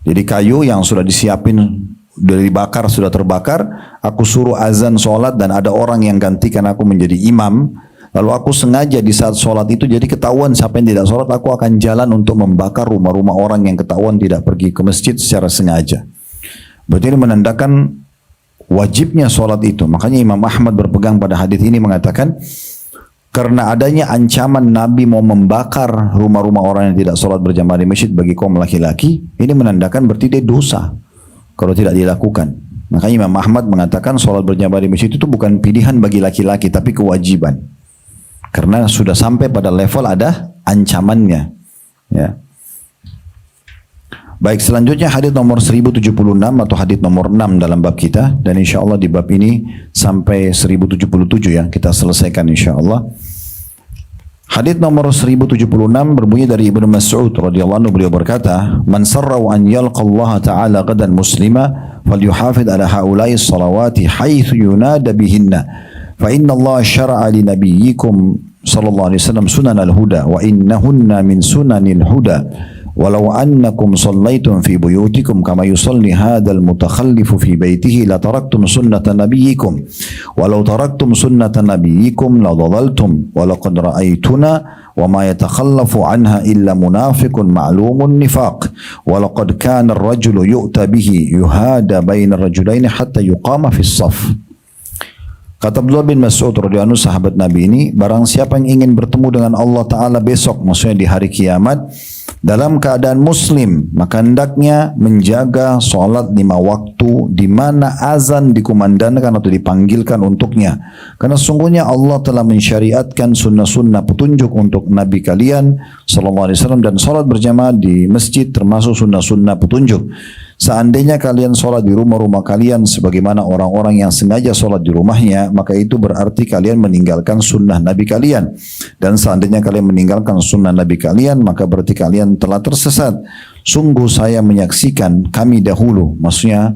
Jadi kayu yang sudah disiapin dari bakar sudah terbakar. Aku suruh azan sholat dan ada orang yang gantikan aku menjadi imam. Lalu aku sengaja di saat sholat itu jadi ketahuan siapa yang tidak sholat, aku akan jalan untuk membakar rumah-rumah orang yang ketahuan tidak pergi ke masjid secara sengaja. Berarti ini menandakan wajibnya sholat itu. Makanya Imam Ahmad berpegang pada hadis ini mengatakan, karena adanya ancaman Nabi mau membakar rumah-rumah orang yang tidak sholat berjamaah di masjid bagi kaum laki-laki, ini menandakan berarti dia dosa kalau tidak dilakukan. Makanya Imam Ahmad mengatakan sholat berjamaah di masjid itu bukan pilihan bagi laki-laki, tapi kewajiban. Karena sudah sampai pada level ada ancamannya. Ya. Baik, selanjutnya hadis nomor 1076 atau hadis nomor 6 dalam bab kita. Dan insya Allah di bab ini sampai 1077 ya. Kita selesaikan insya Allah. Hadis nomor 1076 berbunyi dari Ibnu Mas'ud radhiyallahu anhu, beliau berkata, "Man sarrahu an yalqa Allah ta'ala gadan muslima falyuhafid ala haula'i salawati haitsu yunada bihinna. Fa inna Allah syara'a li nabiyyikum sallallahu alaihi wasallam sunan al-huda wa innahunna min sunanil huda walau annakum sallaitum fi buyutikum kama yusalli hadzal mutakhallifu fi baitihi la taraktum sunnata nabiyyikum walau taraktum sunnata nabiyyikum la dhalaltum wa laqad ra'aytuna wa ma yatakhallafu anha illa munafiqun ma'lumun nifaq wa laqad kana ar-rajulu yu'ta bihi yuhada baina ar-rajulaini hatta yuqama fi as-saff." Kata Abdullah bin Mas'ud radhiyallahu anhu, sahabat Nabi ini, barang siapa yang ingin bertemu dengan Allah Ta'ala besok, maksudnya di hari kiamat, dalam keadaan muslim, maka hendaknya menjaga sholat 5 waktu di mana azan dikumandangkan atau dipanggilkan untuknya. Karena sungguhnya Allah telah mensyariatkan sunnah-sunnah petunjuk untuk Nabi kalian sallallahu alaihi wasallam, dan sholat berjamaah di masjid termasuk sunnah-sunnah petunjuk. Seandainya kalian sholat di rumah-rumah kalian sebagaimana orang-orang yang sengaja sholat di rumahnya, maka itu berarti kalian meninggalkan sunnah Nabi kalian. Dan seandainya kalian meninggalkan sunnah Nabi kalian, maka berarti kalian telah tersesat. Sungguh saya menyaksikan kami dahulu, maksudnya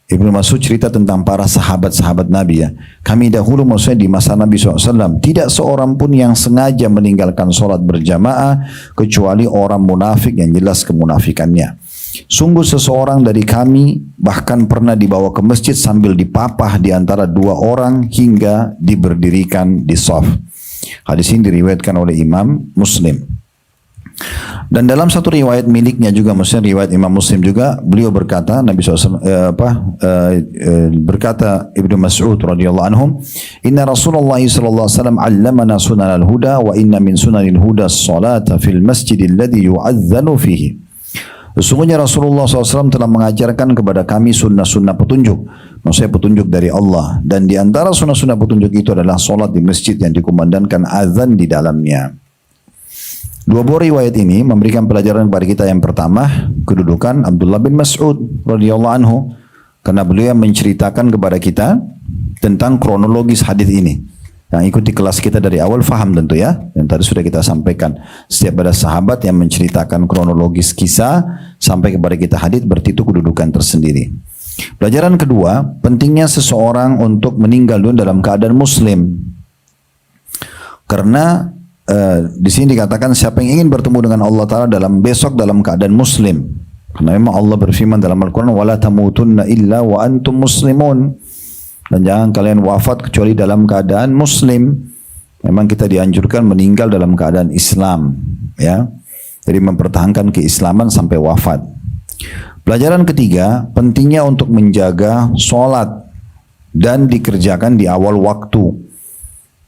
Ibnu Mas'ud cerita tentang para sahabat-sahabat Nabi ya. Kami dahulu, maksudnya di masa Nabi SAW, tidak seorang pun yang sengaja meninggalkan sholat berjamaah kecuali orang munafik yang jelas kemunafikannya. Sungguh seseorang dari kami bahkan pernah dibawa ke masjid sambil dipapah di antara 2 orang hingga diberdirikan di shaf. Hadis ini diriwayatkan oleh Imam Muslim. Dan dalam satu riwayat miliknya juga, maksudnya riwayat Imam Muslim juga, beliau berkata, Nabi SAW berkata Ibnu Mas'ud radhiyallahu anhu, Inna Rasulullah sallallahu alaihi wasallam 'allamana sunanal huda wa inna min sunanil huda as-salata fil masjidil ladzi yu'adzanu fihi. Sesungguhnya Rasulullah SAW telah mengajarkan kepada kami sunnah-sunnah petunjuk. Maksudnya petunjuk dari Allah. Dan di antara sunnah-sunnah petunjuk itu adalah solat di masjid yang dikumandangkan azan di dalamnya. 2 buah riwayat ini memberikan pelajaran kepada kita. Yang pertama, kedudukan Abdullah bin Mas'ud radhiyallahu anhu. Karena beliau menceritakan kepada kita tentang kronologis hadis ini. Yang ikuti kelas kita dari awal faham tentu ya. Dan tadi sudah kita sampaikan. Setiap ada sahabat yang menceritakan kronologis kisah sampai kepada kita hadis, berarti itu kedudukan tersendiri. Pelajaran kedua, pentingnya seseorang untuk meninggal dunia dalam keadaan muslim. Karena di sini dikatakan siapa yang ingin bertemu dengan Allah Ta'ala dalam besok dalam keadaan muslim. Karena memang Allah berfirman dalam Al-Quran, وَلَا تَمُوتُنَّ إِلَّا وَأَنْتُمْ مُسْلِمُونَ. Dan jangan kalian wafat kecuali dalam keadaan muslim. Memang kita dianjurkan meninggal dalam keadaan Islam, ya. Jadi mempertahankan keislaman sampai wafat. Pelajaran ketiga, pentingnya untuk menjaga sholat dan dikerjakan di awal waktu.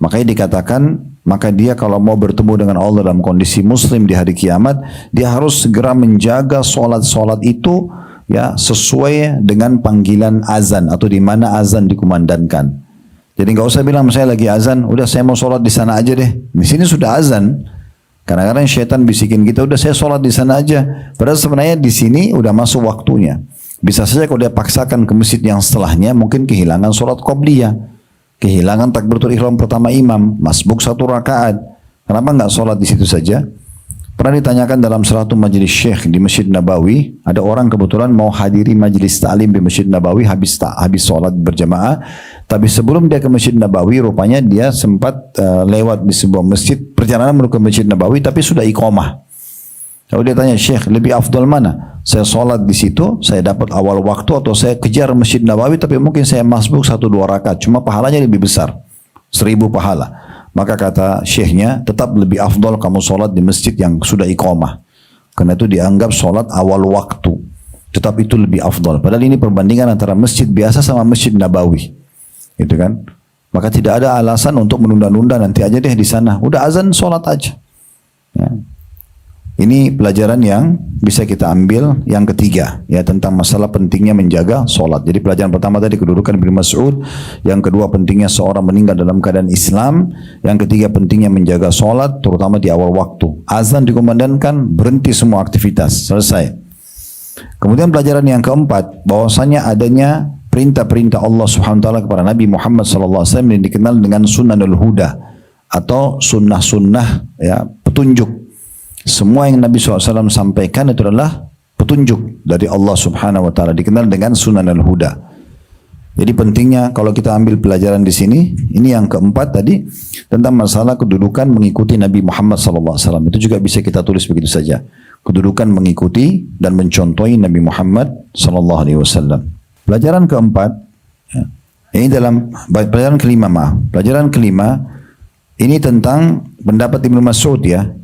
Makanya dikatakan, maka dia kalau mau bertemu dengan Allah dalam kondisi muslim di hari kiamat, dia harus segera menjaga sholat-sholat itu ya sesuai dengan panggilan azan atau di mana azan dikumandangkan. Jadi nggak usah bilang saya lagi azan, udah saya mau sholat di sana aja deh. Di sini sudah azan. Kadang-kadang syaitan bisikin kita, udah saya sholat di sana aja. Padahal sebenarnya di sini udah masuk waktunya. Bisa saja kalau dia paksakan ke masjid yang setelahnya, mungkin kehilangan sholat qobliyah, kehilangan takbiratul ihram pertama imam, masbuk 1 rakaat. Kenapa nggak sholat di situ saja? Pernah ditanyakan dalam salah satu majelis syekh di Masjid Nabawi, ada orang kebetulan mau hadiri majelis ta'lim di Masjid Nabawi habis sholat berjamaah, tapi sebelum dia ke Masjid Nabawi, rupanya dia sempat lewat di sebuah masjid, perjalanan menuju ke Masjid Nabawi, tapi sudah iqamah. Lalu dia tanya, Syekh, lebih afdal mana? Saya sholat di situ, saya dapat awal waktu, atau saya kejar Masjid Nabawi, tapi mungkin saya masbuk 1-2 rakaat, cuma pahalanya lebih besar, 1000 pahala. Maka kata syekhnya, tetap lebih afdal kamu sholat di masjid yang sudah iqamah. Karena itu dianggap sholat awal waktu. Tetap itu lebih afdal. Padahal ini perbandingan antara masjid biasa sama Masjid Nabawi. Gitu kan? Maka tidak ada alasan untuk menunda-nunda, nanti aja deh di sana. Udah azan, sholat aja. Ya. Ini pelajaran yang bisa kita ambil yang ketiga, ya, tentang masalah pentingnya menjaga sholat. Jadi pelajaran pertama tadi kedudukan Ibnu Mas'ud, yang kedua pentingnya seorang meninggal dalam keadaan Islam, yang ketiga pentingnya menjaga sholat, terutama di awal waktu. Azan dikumandangkan, berhenti semua aktivitas, selesai. Kemudian pelajaran yang keempat, bahwasanya adanya perintah-perintah Allah Subhanahu wa taala kepada Nabi Muhammad sallallahu alaihi wasallam yang dikenal dengan sunanul huda atau sunnah-sunnah, ya, petunjuk. Semua yang Nabi SAW sampaikan itu adalah petunjuk dari Allah Subhanahu wa taala, dikenal dengan sunan al-huda. Jadi pentingnya kalau kita ambil pelajaran di sini, ini yang keempat tadi tentang masalah kedudukan mengikuti Nabi Muhammad SAW. Itu juga bisa kita tulis begitu saja. Kedudukan mengikuti dan mencontohi Nabi Muhammad SAW. Pelajaran keempat, ya, ini dalam pelajaran kelima, pelajaran kelima ini tentang pendapat Ibnu Mas'ud, ya.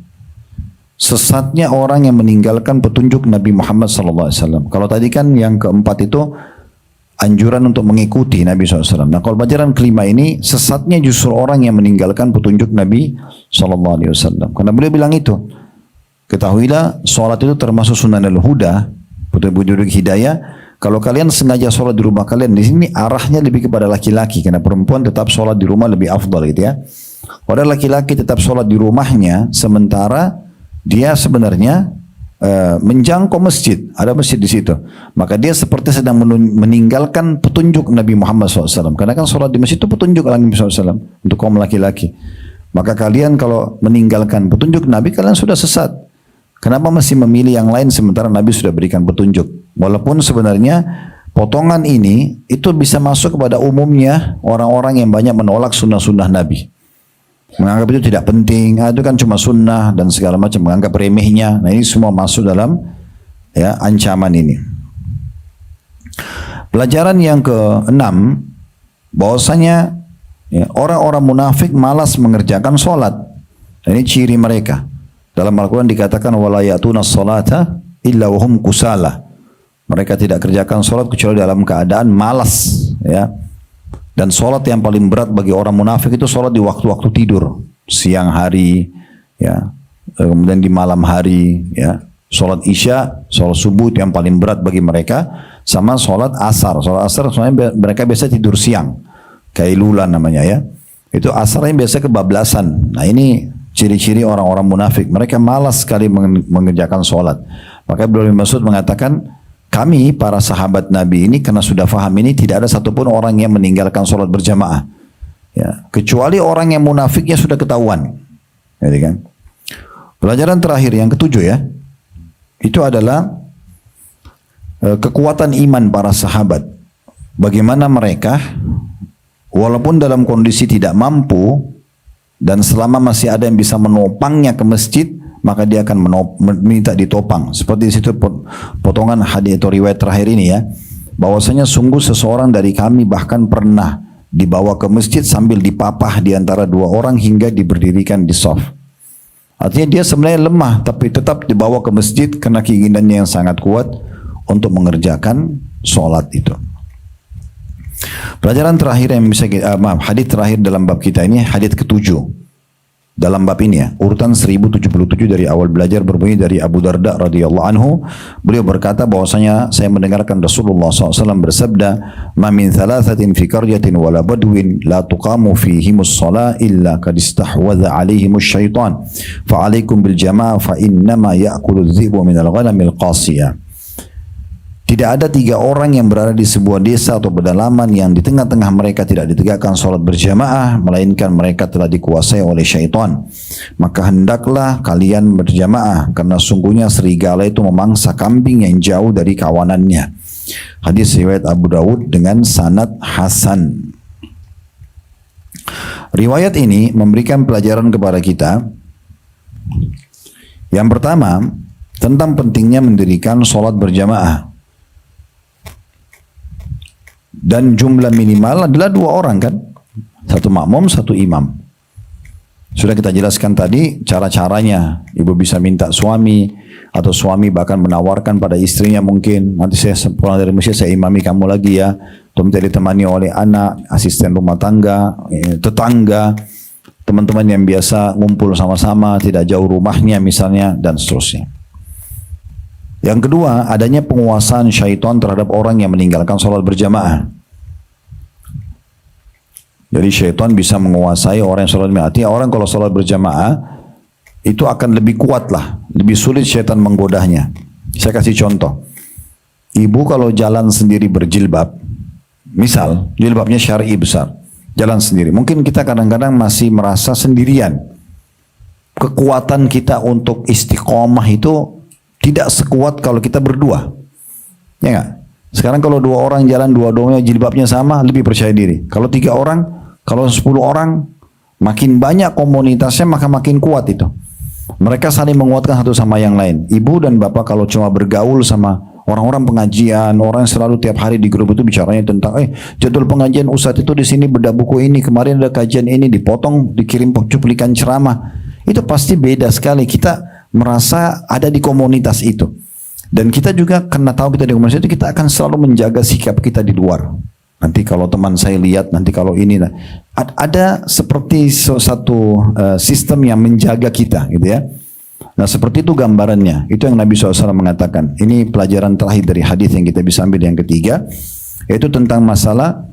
Sesatnya orang yang meninggalkan petunjuk Nabi Muhammad SAW. Kalau tadi kan yang keempat itu anjuran untuk mengikuti Nabi SAW. Nah, kalau pelajaran kelima ini, sesatnya justru orang yang meninggalkan petunjuk Nabi SAW. Karena beliau bilang itu, ketahuilah sholat itu termasuk sunanul huda, petunjuk hidayah. Kalau kalian sengaja sholat di rumah kalian, di sini arahnya lebih kepada laki-laki, karena perempuan tetap sholat di rumah lebih afdal gitu ya. Padahal laki-laki tetap sholat di rumahnya, sementara dia sebenarnya menjangkau masjid, ada masjid di situ. Maka dia seperti sedang meninggalkan petunjuk Nabi Muhammad SAW. Karena kan sholat di masjid itu petunjuk Nabi SAW untuk kaum laki-laki. Maka kalian kalau meninggalkan petunjuk Nabi, kalian sudah sesat. Kenapa masih memilih yang lain sementara Nabi sudah berikan petunjuk? Walaupun sebenarnya potongan ini itu bisa masuk kepada umumnya orang-orang yang banyak menolak sunnah-sunnah Nabi. Menganggap itu tidak penting, itu kan cuma sunnah dan segala macam, menganggap remehnya. Nah, ini semua masuk dalam ya ancaman ini. Pelajaran yang keenam, bahwasanya ya, orang-orang munafik malas mengerjakan sholat. Dan ini ciri mereka. Dalam Al-Quran dikatakan wala ya'tuna sholata illa wahum kusala. Mereka tidak kerjakan sholat kecuali dalam keadaan malas, ya. Dan sholat yang paling berat bagi orang munafik itu sholat di waktu-waktu tidur, siang hari, ya, kemudian di malam hari, ya. Sholat isya, sholat subuh itu yang paling berat bagi mereka, sama sholat asar. Sholat asar soalnya mereka biasa tidur siang, kailulan namanya ya. Itu asarnya biasa kebablasan. Nah, ini ciri-ciri orang-orang munafik. Mereka malas sekali mengerjakan sholat. Maka Ibnu Mas'ud mengatakan, kami para sahabat Nabi ini karena sudah faham ini, tidak ada satupun orang yang meninggalkan sholat berjamaah, ya, kecuali orang yang munafiknya sudah ketahuan. Jadi kan, pelajaran terakhir yang ketujuh ya, itu adalah kekuatan iman para sahabat. Bagaimana mereka walaupun dalam kondisi tidak mampu dan selama masih ada yang bisa menopangnya ke masjid, maka dia akan minta ditopang. Seperti di situ potongan hadis atau riwayat terakhir ini ya, bahwasanya sungguh seseorang dari kami bahkan pernah dibawa ke masjid sambil dipapah di antara dua orang hingga diberdirikan di shaf. Artinya dia sebenarnya lemah, tapi tetap dibawa ke masjid karena keinginannya yang sangat kuat untuk mengerjakan sholat itu. Pelajaran terakhir yang bisa kita, hadis terakhir dalam bab kita ini, hadis ketujuh dalam bab ini ya, urutan 1077 dari awal belajar berbunyi dari Abu Darda radhiyallahu anhu. Beliau berkata bahwasanya saya mendengarkan Rasulullah SAW bersabda, "Ma min thalathatin fi qaryatin wala badwin la tuqamu fihimus shalah illa qad istahwadha 'alaihimus syaitan. Fa 'alaikum bil jamaah fa innama ya'kulu adh-dhi'bu min al-ghanamil qasiyah." Tidak ada tiga orang yang berada di sebuah desa atau pedalaman yang di tengah-tengah mereka tidak ditegakkan sholat berjamaah, melainkan mereka telah dikuasai oleh syaitan. Maka hendaklah kalian berjamaah, karena sungguhnya serigala itu memangsa kambing yang jauh dari kawanannya. Hadis riwayat Abu Dawud dengan sanad hasan. Riwayat ini memberikan pelajaran kepada kita. Yang pertama, tentang pentingnya mendirikan sholat berjamaah. Dan jumlah minimal adalah dua orang kan, satu makmum, satu imam. Sudah kita jelaskan tadi cara-caranya. Ibu bisa minta suami, atau suami bahkan menawarkan pada istrinya mungkin, nanti saya pulang dari masjid saya imami kamu lagi ya, atau minta ditemani oleh anak, asisten rumah tangga, tetangga, teman-teman yang biasa ngumpul sama-sama, tidak jauh rumahnya misalnya, dan seterusnya. Yang kedua, adanya penguasaan syaitan terhadap orang yang meninggalkan sholat berjamaah. Jadi syaitan bisa menguasai orang yang sholat berjamaah. Artinya orang kalau sholat berjamaah, itu akan lebih kuat lah, lebih sulit syaitan menggodanya. Saya kasih contoh. Ibu kalau jalan sendiri berjilbab, misal jilbabnya syar'i besar, jalan sendiri. Mungkin kita kadang-kadang masih merasa sendirian. Kekuatan kita untuk istiqomah itu tidak sekuat kalau kita berdua, ya nggak? Sekarang kalau dua orang jalan, dua-duanya jilbabnya sama, lebih percaya diri. Kalau 3 orang, kalau 10 orang, makin banyak komunitasnya maka makin kuat itu. Mereka saling menguatkan satu sama yang lain. Ibu dan bapak kalau cuma bergaul sama orang-orang pengajian, orang yang selalu tiap hari di grup itu bicaranya tentang, jadwal pengajian Ustadz itu di sini beda buku ini, kemarin ada kajian ini, dipotong, dikirim cuplikan ceramah, itu pasti beda sekali. Kita merasa ada di komunitas itu. Dan kita juga karena tahu kita di komunitas itu, kita akan selalu menjaga sikap kita di luar. Nanti kalau teman saya lihat, nanti kalau ini, ada seperti satu sistem yang menjaga kita, gitu ya. Nah seperti itu gambarannya. Itu yang Nabi SAW mengatakan. Ini pelajaran terakhir dari hadis yang kita bisa ambil yang ketiga, yaitu tentang masalah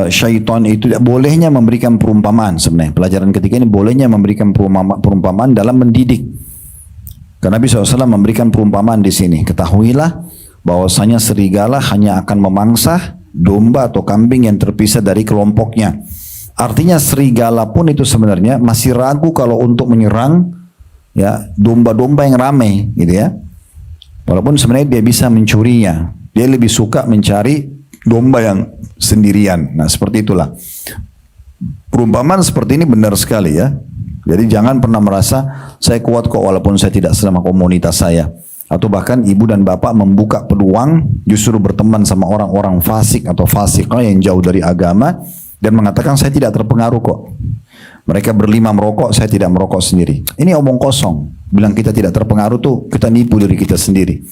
syaitan itu bolehnya memberikan perumpamaan. Sebenarnya pelajaran ketiga ini bolehnya memberikan perumpamaan dalam mendidik. Karena Nabi SAW memberikan perumpamaan di sini. Ketahuilah bahwasanya serigala hanya akan memangsa domba atau kambing yang terpisah dari kelompoknya. Artinya serigala pun itu sebenarnya masih ragu kalau untuk menyerang ya domba-domba yang ramai, gitu ya. Walaupun sebenarnya dia bisa mencurinya, dia lebih suka mencari domba yang sendirian. Nah seperti itulah. Perumpamaan seperti ini benar sekali ya. Jadi jangan pernah merasa saya kuat kok walaupun saya tidak sama komunitas saya. Atau bahkan ibu dan bapak membuka peluang justru berteman sama orang-orang fasik atau fasikah yang jauh dari agama dan mengatakan saya tidak terpengaruh kok. Mereka berlima merokok, saya tidak merokok sendiri. Ini omong kosong. Bilang kita tidak terpengaruh tuh kita nipu diri kita sendiri.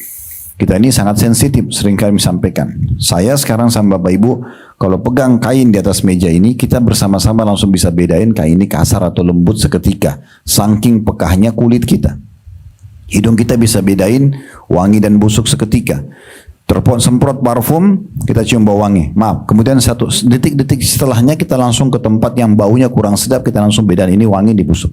Kita ini sangat sensitif, sering kami sampaikan. Saya sekarang sama Bapak Ibu, kalau pegang kain di atas meja ini, kita bersama-sama langsung bisa bedain kain ini kasar atau lembut seketika. Saking pekahnya kulit kita. Hidung kita bisa bedain wangi dan busuk seketika. Semprot parfum, kita cium bau wangi. Maaf, kemudian satu detik-detik setelahnya kita langsung ke tempat yang baunya kurang sedap, kita langsung bedain ini wangi di busuk.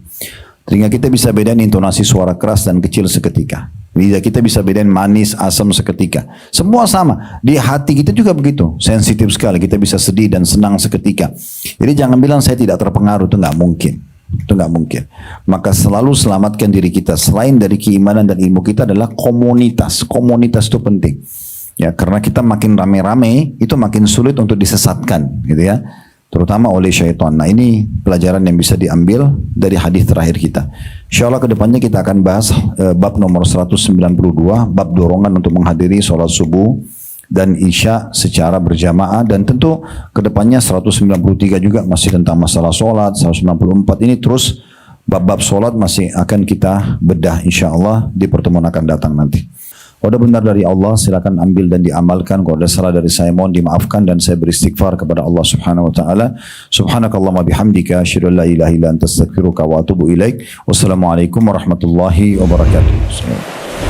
Sehingga kita bisa bedain intonasi suara keras dan kecil seketika. Kita bisa bedain manis, asam seketika. Semua sama. Di hati kita juga begitu. Sensitif sekali. Kita bisa sedih dan senang seketika. Jadi jangan bilang saya tidak terpengaruh. Itu nggak mungkin. Itu nggak mungkin. Maka selalu selamatkan diri kita. Selain dari keimanan dan ilmu kita adalah komunitas. Komunitas itu penting. Ya, karena kita makin rame-rame, itu makin sulit untuk disesatkan. Gitu ya. Terutama oleh syaitan. Nah ini pelajaran yang bisa diambil dari hadis terakhir kita. InsyaAllah kedepannya kita akan bahas bab nomor 192, bab dorongan untuk menghadiri sholat subuh dan isya secara berjamaah. Dan tentu kedepannya 193 juga masih tentang masalah sholat, 194 ini terus bab-bab sholat masih akan kita bedah insyaAllah di pertemuan akan datang nanti. Kalau ada benar dari Allah silakan ambil dan diamalkan. Kalau ada salah dari saya mohon dimaafkan dan saya beristighfar kepada Allah Subhanahu wa taala. Subhanakallahumma bihamdika asyhadu an la ilaha illa anta astaghfiruka wa atubu ilaik. Wassalamualaikum warahmatullahi wabarakatuh.